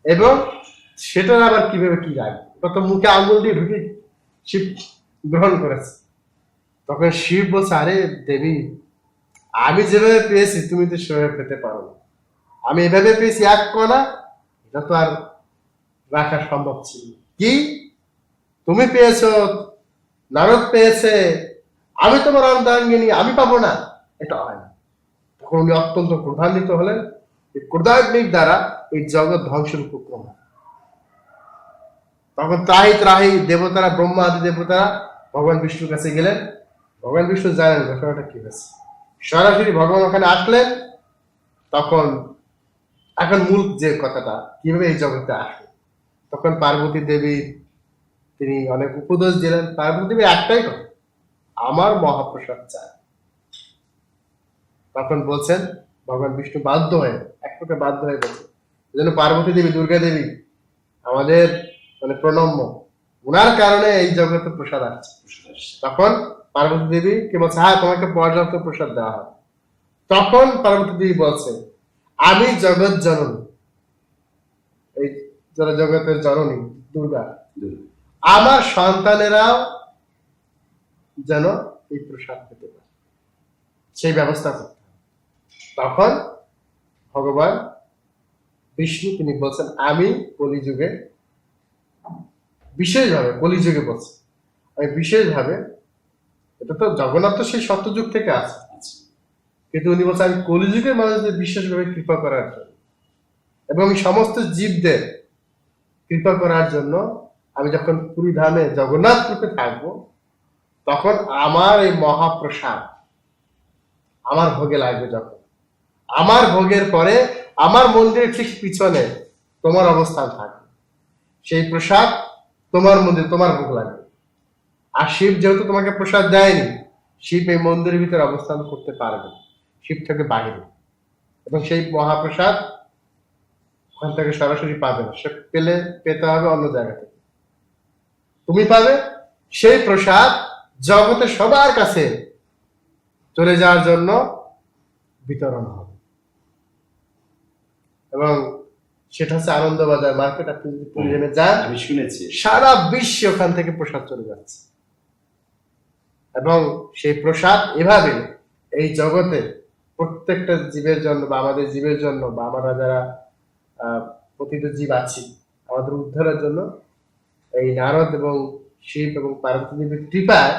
S2: এবং সেটার আবার কিভাবে কি লাগে, প্রথম মুখে আঙুল দিয়ে ঢুকে শিব গ্রহণ করেছে। তখন শিব বলছে, আরে দেবী, আমি যেভাবে পেয়েছি তুমি তো সেভাবে পেতে পারো না। আমি এভাবে পেয়েছি এক কণা, এটা তো আর রাখা সম্ভব ছিল না। কি তুমি পেয়েছো, নারদ পেয়েছে, আমি তোমার অর্ধাঙ্গিনী, আমি পাবো না, এটা হয় না। তখন উনি অত্যন্ত ক্রোধান্বিত হলেন। এই ক্রোধাগ্নির দ্বারা এই জগৎ ধ্বংসের উপক্রম হয়। তখন ত্রাহি ত্রাহি দেবতারা, ব্রহ্মা আদি দেবতারা ভগবান বিষ্ণুর কাছে গেলেন। ভগবান বিষ্ণু জানেন ঘটনাটা কি হয়েছে। সরাসরি ভগবান ওখানে আসলেন। তখন এখন মূল যে কথাটা, কিভাবে এই জগতে আসবে, তখন পার্বতী দেবী তিনি অনেক উপদেশ দিলেন। পার্বতী দেবী একটাই কথা, আমার মহাপ্রসাদ চায়। তখন বলছেন ভগবান বিষ্ণু বাধ্য হয়ে, এক প্রকার বাধ্য হয়ে বলছেন, যেন পার্বতী দেবী, দুর্গা দেবী আমাদের মানে প্রণম্য, উনার কারণে এই জগতে প্রসাদ আসছে। তখন পার্বতী দেবী কে বলছে, হ্যাঁ তোমাকে পর্যাপ্ত প্রসাদ দেওয়া হয়। তখন পার্বতী দেবী বলছে, আমি জগৎ জননী, এই জগতের জননী দুর্গা, আমার সন্তানেরাও যেন এই প্রসাদ পেতে পারে, সেই ব্যবস্থা করতে হবে। তখন ভগবান বিষ্ণু তিনি বলছেন, আমি কলিযুগে বিশেষভাবে, কলিযুগে বলছেন আমি বিশেষভাবে, এটা তো জগন্নাথ তো সেই সত্যযুগ থেকে আছে, কিন্তু উনি বলছেন আমি কলিযুগের মানুষদের বিশেষভাবে কৃপা করার জন্য এবং সমস্ত জীবদের কৃপা করার জন্য আমি যখন পুরী ধামে জগন্নাথ রূপে থাকবো, তখন আমার এই মহাপ্রসাদ আমার ভোগে লাগবে। যখন আমার ভোগের পরে আমার মন্দিরের ঠিক পিছনে তোমার অবস্থান থাকবে, সেই প্রসাদ তোমার মন্দির, তোমার ভোগ লাগবে। আর শিব যেহেতু তোমাকে প্রসাদ দেয়নি, শিব এই মন্দিরের ভিতরে অবস্থান করতে পারবে, শিব থেকে বাহিরে, এবং সেই মহাপ্রসাদ ওখান থেকে সরাসরি পাবে না, সে পেতে হবে অন্য জায়গা থেকে। তুমি পাবে সেই প্রসাদ জগতে সবার কাছে চলে যাওয়ার জন্য বিতরণ হবে। এবং সেটা হচ্ছে আনন্দবাজার মার্কেট। আপনি যদি পুরীতে যান,
S1: আমি শুনেছি
S2: সারা বিশ্বে ওখান থেকে প্রসাদ চলে যাচ্ছে। এবং সেই প্রসাদ এভাবে এই জগতে প্রত্যেকটা জীবের জন্য, বা আমাদের জীবের জন্য, বা আমরা যারা পতিত জীব আছি, আমাদের উদ্ধারের জন্য এই নারদ এবং শিব এবং পার্বতী দেবীর কৃপায়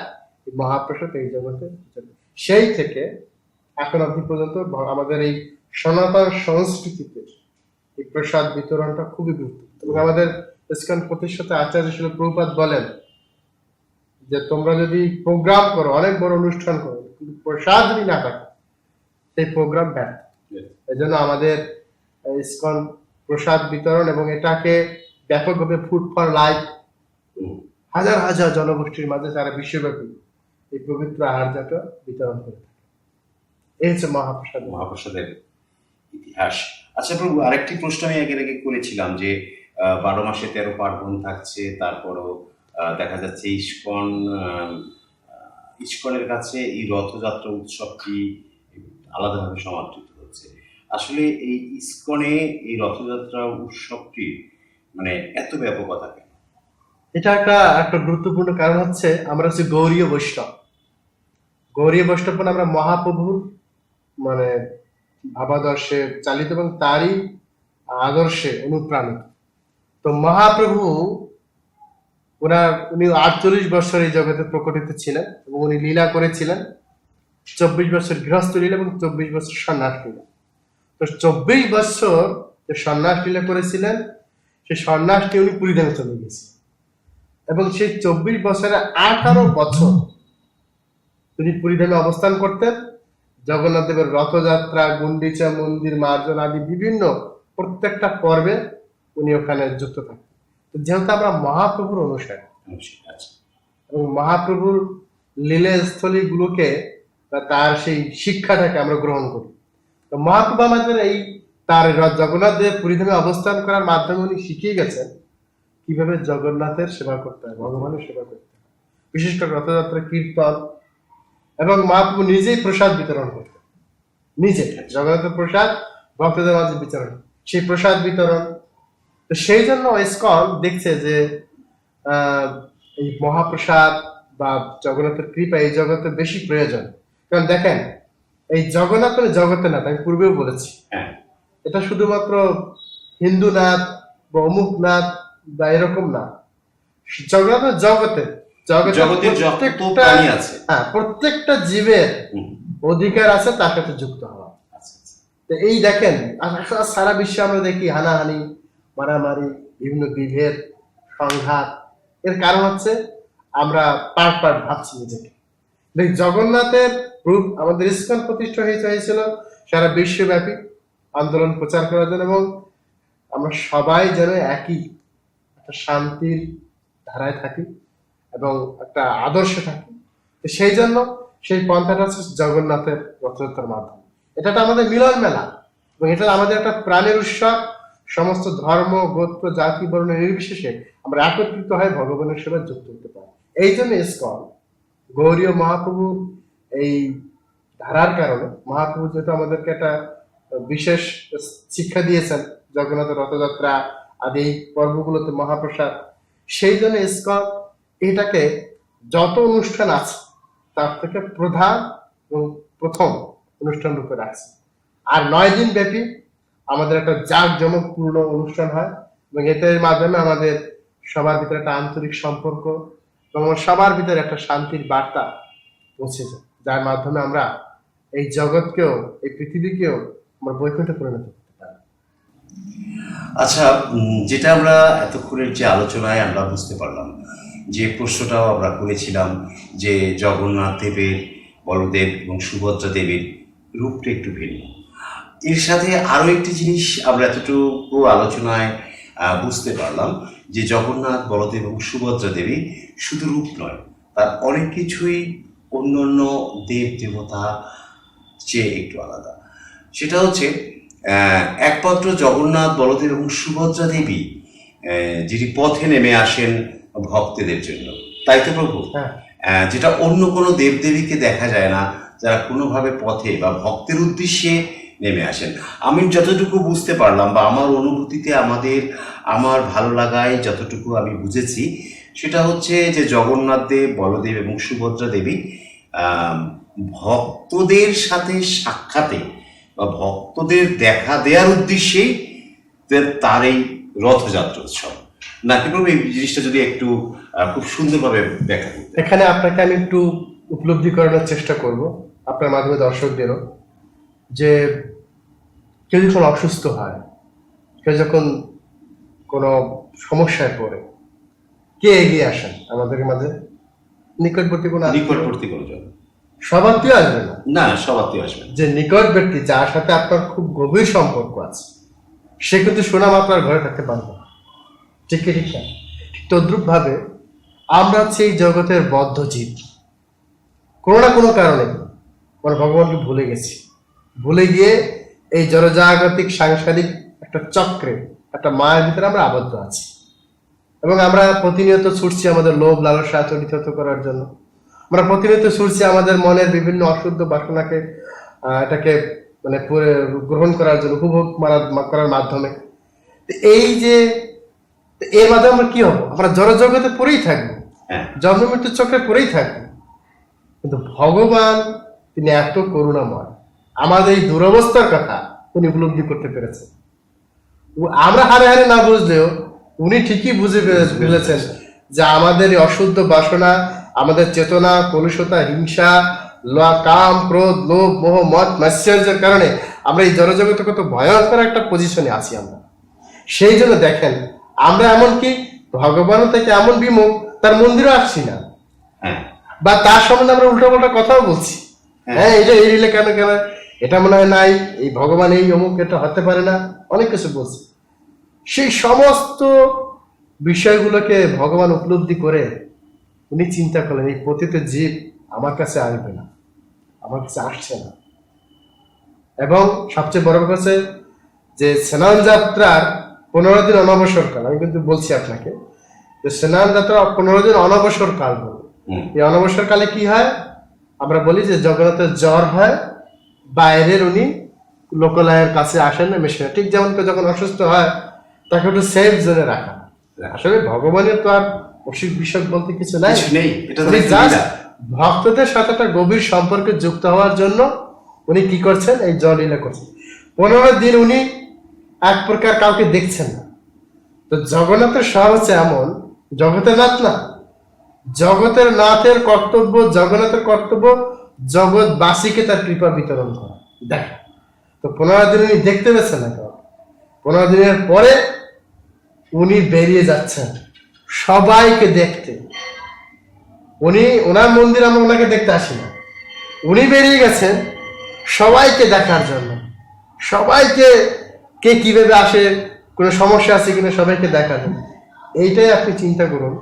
S2: মহাপ্রসাদ এই জগতে। সেই থেকে এখন অবধি পর্যন্ত আমাদের এই সনাতন সংস্কৃতিতে এই প্রসাদ বিতরণটা খুবই গুরুত্বপূর্ণ। এবং আমাদের ইসকন প্রতিষ্ঠাতা আচার্য শিল প্রভুপাদ বলেন যে তোমরা যদি প্রোগ্রাম করো, অনেক বড় অনুষ্ঠান করো, কিন্তু প্রসাদ যদি না থাকে সেই প্রোগ্রাম ব্যর্থ। এই জন্য আমাদের ইসকন প্রসাদ বিতরণ এবং এটাকে ব্যাপকভাবে ফুড ফর লাইফ, হাজার হাজার জনগোষ্ঠীর মাঝে সারা বিশ্বব্যাপী এই পবিত্র আহার্যটা বিতরণ করে থাকে। এই হচ্ছে
S1: মহাপ্রসাদের ইতিহাস। আচ্ছা প্রভু, আরেকটি প্রশ্ন আমি আগে করেছিলাম যে 12 মাসে 13 পার্বণ থাকছে, তারপরও দেখা যাচ্ছে ইস্কনের কাছে এই রথযাত্রা উৎসবটি আলাদাভাবে সমাদৃত হচ্ছে। আসলে এই ইস্কনে এই রথযাত্রা উৎসবটি মানে এত ব্যাপকতা কেন?
S2: এটা একটা গুরুত্বপূর্ণ কারণ হচ্ছে আমরা হচ্ছে গৌরীয় বৈষ্ণব। গৌরীয় বৈষ্ণব মানে আমরা মহাপ্রভুর মানে ভাবাদর্শে চালিত এবং তারই আদর্শে অনুপ্রাণিত। তো মহাপ্রভু উনি 48 বছর এই জগতে প্রকটিত ছিলেন এবং উনি লীলা করেছিলেন 24 বছর গৃহস্থ লীলা এবং 24 বছর সন্ন্যাস লীলা। তো 24 বছর যে সন্ন্যাস লীলা করেছিলেন, সেই সন্ন্যাসটি উনি পুরীধামে চলে গেছিলেন এবং সেই 24 বছরে 18 বছর তিনি পুরীধামে অবস্থান করতেন। জগন্নাথ দেবের রথযাত্রা, গুন্ডিচা মন্দির, মার্জন আদি বিভিন্ন প্রত্যেকটা পর্বে উনি ওখানে যুক্ত থাকতেন। তো যেহেতু আমরা মহাপ্রভুর অনুসারী এবং মহাপ্রভুর লীলাস্থলী গুলোকে বা তার সেই শিক্ষাটাকে আমরা গ্রহণ করি, তো মহাপ্রভু আমাদের এই তার জগন্নাথ দেব পুরীধামে অবস্থান করার মাধ্যমে উনি শিখিয়ে গেছেন কিভাবে জগন্নাথের সেবা করতে হয়, ভগবানের সেবা করতে হয়, বিশেষ করে রথযাত্রা, কীর্তন, এবং মহাপ্রভু নিজেই প্রসাদ বিতরণ করতেন, নিজে জগন্নাথের প্রসাদ ভক্তদের মাঝে বিতরণ, সেই প্রসাদ বিতরণ। তো সেই জন্য ইসকন দেখছে যে এই মহাপ্রসাদ বা জগন্নাথের কৃপা এই জগতে বেশি প্রয়োজন। কারণ দেখেন, এই জগন্নাথ মানে জগতে না, আমি পূর্বেও বলেছি, এটা শুধুমাত্র হিন্দু নাথ বা অমুক নাথ বা এরকম না, জগন্নাথ মানে জগতে,
S1: জগতের যত প্রাণী আছে,
S2: হ্যাঁ, প্রত্যেকটা জীবের অধিকার আছে তার সাথে যুক্ত হওয়া। তো এই দেখেন, সারা বিশ্বে আমরা দেখি হানাহানি, মারামারি, বিভিন্ন বিভেদ, সংঘাত। এর কারণ হচ্ছে আমরা পার্ট পার্ট ভাবছি নিজেকে। জগন্নাথের রূপ আমাদের ইসকন প্রতিষ্ঠা হয়েছিল সারা বিশ্বব্যাপী আন্দোলন প্রচার করার জন্য, এবং আমরা সবাই যেন একই একটা শান্তির ধারায় থাকি এবং একটা আদর্শে থাকি। সেই জন্য সেই পন্থাটা হচ্ছে জগন্নাথের রথযাত্রার মাধ্যমে। এটা আমাদের মিলন মেলা এবং এটা আমাদের একটা প্রাণের উৎসব। সমস্ত ধর্ম, গোত্র, জাতি, বর্ণ নির্বিশেষে আমরা একত্রিত হয়ে ভগবানের সেবায় যুক্ত হতে পারি। এই জন্য ইসকন গৌরীয় মহাপ্রভুর এই ধারার কারণে, মহাপ্রভু যেহেতু আমাদেরকে একটা বিশেষ শিক্ষা দিয়েছেন, জগন্নাথের রথযাত্রা আদি পর্বগুলোতে মহাপ্রসাদ, সেই জন্য ইসকন এটাকে যত অনুষ্ঠান আছে তার থেকে প্রধান এবং প্রথম অনুষ্ঠান রূপে রাখছে। আর 9 দিন ব্যাপী আমাদের একটা জাঁকজমকপূর্ণ অনুষ্ঠান হয়, এবং এটার মাধ্যমে আমাদের সবার ভিতরে একটা আন্তরিক সম্পর্ক এবং সবার ভিতরে একটা শান্তির বার্তা পৌঁছে যায়, যার মাধ্যমে আমরা এই জগৎকেও, এই পৃথিবীকেও আমরা বৈকুণ্ঠে পরিণত করতে পারি।
S1: আচ্ছা, যেটা আমরা এতক্ষণের যে আলোচনায় আমরা বুঝতে পারলাম, যে প্রশ্নটাও আমরা করেছিলাম যে জগন্নাথ দেবের, বলদেব এবং সুভদ্রা দেবীর রূপটা একটু ভিন্ন। এর সাথে আরও একটি জিনিস আমরা এতটুকু আলোচনায় বুঝতে পারলাম যে জগন্নাথ, বলদেব এবং সুভদ্রা দেবী শুধু রূপ নয়, তার অনেক কিছুই অন্য অন্য দেব দেবতা চেয়ে একটু আলাদা। সেটা হচ্ছে একমাত্র জগন্নাথ, বলদেব এবং সুভদ্রা দেবী যিনি পথে নেমে আসেন ভক্তদের জন্য, তাই তো প্রভু? যেটা অন্য কোনো দেবদেবীকে দেখা যায় না, যারা কোনোভাবে পথে বা ভক্তের উদ্দেশ্যে নেমে আসেন। আমি যতটুকু বুঝতে পারলাম বা আমার অনুভূতিতে, আমার ভালো লাগায় যতটুকু আমি বুঝেছি, সেটা হচ্ছে যে জগন্নাথ দেব, বলদেব এবং সুভদ্রা দেবী ভক্তদের সাথে সাক্ষাতে বা ভক্তদের দেখা দেওয়ার উদ্দেশ্যেই তার এই রথযাত্রা উৎসব, নাকি প্রভু? এই জিনিসটা যদি একটু খুব সুন্দরভাবে ব্যাখ্যা করতে।
S2: এখানে আপনাকে আমি একটু উপলব্ধি করানোর চেষ্টা করব আপনার মাধ্যমে দর্শকদেরও, যে কেউ যখন অসুস্থ হয়, কেউ যখন কোনো সমস্যায় পড়ে, কে এগিয়ে আসেন আমাদের মাঝে? নিকটবর্তী কোনো
S1: জন।
S2: সব আত্মীয় আসবে
S1: না, সব আত্মীয় আসবে।
S2: যে নিকট ব্যক্তি, যার সাথে আপনার খুব গভীর সম্পর্ক আছে, সে কিন্তু সুনাম আপনার ঘরে থাকতে পারবে না। ঠিক ঠিক না? তদ্রুপ ভাবে আমরা হচ্ছে এই জগতের বদ্ধ জীব, কোনো না কোনো কারণে আমরা ভগবানকে ভুলে গেছি। ভুলে গিয়ে এই জড়জাগতিক সাংসারিক একটা চক্রে, একটা মায়ের ভিতরে আমরা আবদ্ধ আছি, এবং আমরা প্রতিনিয়ত ছুটছি আমাদের লোভ লালসা চরিতার্থ করার জন্য। আমরা প্রতিনিয়ত ছুটছি আমাদের মনের বিভিন্ন অশুদ্ধ বাসনাকে এটাকে মানে গ্রহণ করার জন্য, উপভোগ করার মাধ্যমে। এই যে এর মাধ্যমে আমরা কি হবো? আমরা জড়জগতে পড়েই থাকবো, জন্ম মৃত্যুর চক্রে পড়েই থাকবো। কিন্তু ভগবান তিনি এত করুণাময়, আমাদের এই দুরবস্থার কথা উনি উপলব্ধি করতে পেরেছেন। আমরা হারে হারে না বুঝলেও উনি ঠিকই বুঝে ফেলেছেন যে আমাদের এই অশুদ্ধ বাসনা, আমাদের চেতনা, কলুষতা, হিংসা, কাম, ক্রোধ, লোভ, মোহ, মদ, মাৎসর্যের কারণে আমরা এই জড়জগতে কত ভয়ঙ্কর একটা পজিশনে আছি আমরা। সেই জন্য দেখেন, আমরা এমনকি ভগবান থেকে এমন বিমুখ, তার মন্দিরও আসছি না, বা তার সম্বন্ধে আমরা উল্টো পাল্টা কথাও বলছি। হ্যাঁ, এটা এই রিলে কেন কেন, এটা মনে হয় নাই, এই ভগবান এই অমুক, এটা হতে পারে না, অনেক কিছু বলছি। সেই সমস্ত বিষয়গুলোকে ভগবান উপলব্ধি করে উনি চিন্তা করলেন, এই পতিত জীব আমার কাছে আসবে না, আমার কাছে আসছে না, এবং সবচেয়ে বড় কথা হচ্ছে যে স্নান যাত্রার 15 দিন অনবসর কাল, আমি কিন্তু বলছি আপনাকে যে স্নান যাত্রা 15 দিন অনবসর কাল বলে। এই অনবসর কালে কি হয়, আমরা বলি যে জগন্নাথের জ্বর হয়, বাইরের উনি লোকালয়ের কাছে আসেন না, মেশে না। ঠিক যেমন কেউ যখন অসুস্থ হয় তাকে একটু সেফ জোনে রাখা। আসলে ভগবানের তো আর অসুখ বিসুখ বলতে কিছু নাই, উনি just ভক্তদের সাথে একটা গভীর সম্পর্কে যুক্ত হওয়ার জন্য উনি কি করছেন, এই জলীলা করছেন। 15 দিন উনি এক প্রকার কাউকে দেখছেন না। তো জগন্নাথের স্বভাব হচ্ছে এমন, জগতের নাথ না, জগতের নাথের কর্তব্য, জগন্নাথের কর্তব্য জগৎবাসীকে তার কৃপা বিতরণ করা। দেখ, তো 15 দিন উনি দেখতে পেয়েছেন না কাউকে। 15 দিনের পরে উনি বেরিয়ে যাচ্ছেন সবাইকে দেখতে। উনি ওনার মন্দির, আমরা ওনাকে দেখতে আসি না, উনি বেরিয়ে গেছেন সবাইকে দেখার জন্য। সবাইকে কে কিভাবে আসে, কোনো সমস্যা আছে কিনা সবাইকে দেখার জন্য। এইটাই আপনি চিন্তা করুন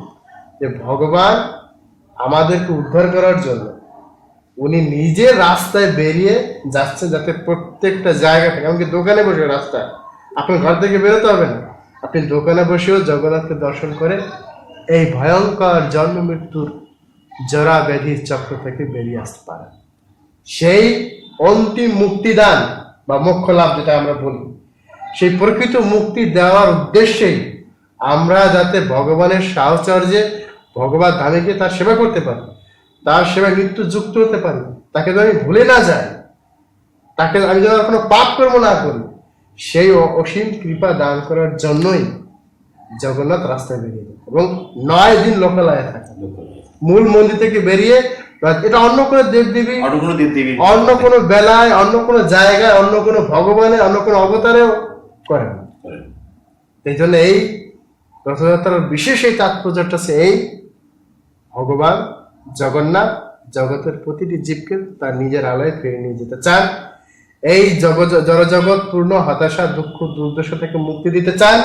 S2: যে ভগবান আমাদেরকে উদ্ধার করার জন্য উনি নিজে রাস্তায় বেরিয়ে যাচ্ছে, যাতে প্রত্যেকটা জায়গা থেকে, এমনকি দোকানে বসে, রাস্তায় আপনার ঘর থেকে বেরোতে হবে না, আপনি দোকানে বসেও জগন্নাথকে দর্শন করে এই ভয়ঙ্কর জন্ম মৃত্যুর জরা ব্যাধির চক্র থেকে বেরিয়ে আসতে পারেন। সেই অন্তিম মুক্তিদান বা মোক্ষ লাভ যেটা আমরা বলি, সেই প্রকৃত মুক্তি দেওয়ার উদ্দেশ্যেই আমরা যাতে ভগবানের সাহচর্যে ভগবান ধামে গিয়ে তার সেবা করতে পারি, তার সেবায় মৃত্যু যুক্ত হতে পারি, তাকে যেন আমি ভুলে না যাই, তাকে আমি যেন কোনো পাপ কর্ম না করি, সেই অসীম কৃপা দান করার জন্যই জগন্নাথ রাস্তায় বেরিয়ে যায় এবং 9 দিন লোকালয়ে থাকে। মূল মন্দির থেকে বেরিয়ে, এটা অন্য কোনো দেবদেবী, অন্য কোনো বেলায়, অন্য কোনো জায়গায়, অন্য কোনো ভগবানের, অন্য কোনো অবতারেও করে না। এই জন্য এই রথযাত্রার বিশেষ এই তাৎপর্যটা হচ্ছে এই, ভগবান জগন্নাথ জগতের প্রতিটি জীবকে তার নিজের আলয়ে ফিরে নিয়ে যেতে চান। এই জড়জগৎ পূর্ণ হতাশা, দুঃখ, দুর্দশা থেকে মুক্তি দিতে চান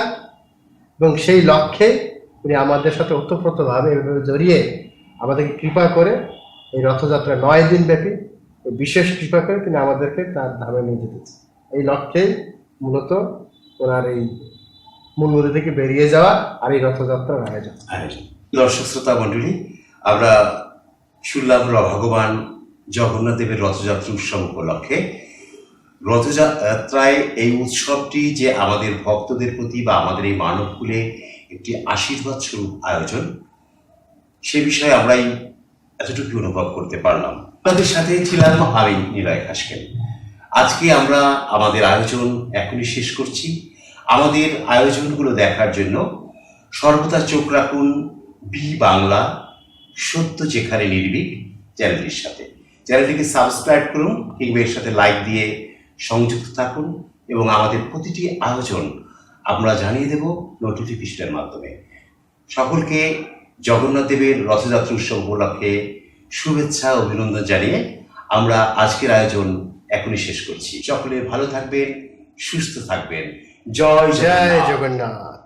S2: এবং সেই লক্ষ্যে উনি আমাদের সাথে ওতপ্রোতভাবে এভাবে জড়িয়ে আমাদেরকে কৃপা করে এই রথযাত্রা 9 দিন ব্যাপী বিশেষ কৃপা করে তিনি আমাদেরকে তার ধামে নিয়ে যেতে চান। এই লক্ষ্যেই মূলত ওনার এই মূল মন্দির থেকে বেরিয়ে যাওয়া আর এই রথযাত্রার আয়োজন।
S1: দর্শক শ্রোতা মণ্ডলী, আমরা শুনলাম ভগবান জগন্নাথ দেবের রথযাত্রা উৎসব উপলক্ষে। রথযাত্রায় এই উৎসবটি যে আমাদের ভক্তদের প্রতি বা আমাদের এই মানবকুলে একটি আশীর্বাদ স্বরূপ আয়োজন, সে বিষয়ে আমরাই এতটুকু অনুভব করতে পারলাম। আপনাদের সাথে ছিলাম আমি নিলয় খাসকেল। আজকে আমরা আমাদের আয়োজন এখনই শেষ করছি। আমাদের আয়োজনগুলো দেখার জন্য সর্বদা চোখ রাখুন বি বাংলা সত্য যেখানে নির্ভীক চ্যানেলটির সাথে। চ্যানেলটিকে সাবস্ক্রাইব করুন কিংবা এর সাথে লাইক দিয়ে সংযুক্ত থাকুন এবং আমাদের প্রতিটি আয়োজন আমরা জানিয়ে দেব নোটিফিকেশনের মাধ্যমে। সকলকে জগন্নাথ দেবের রথযাত্রা উৎসব উপলক্ষে শুভেচ্ছা অভিনন্দন জানিয়ে আমরা আজকের আয়োজন এখনই শেষ করছি। সকলে ভালো থাকবেন, সুস্থ থাকবেন। জয়
S2: জয় জগন্নাথ।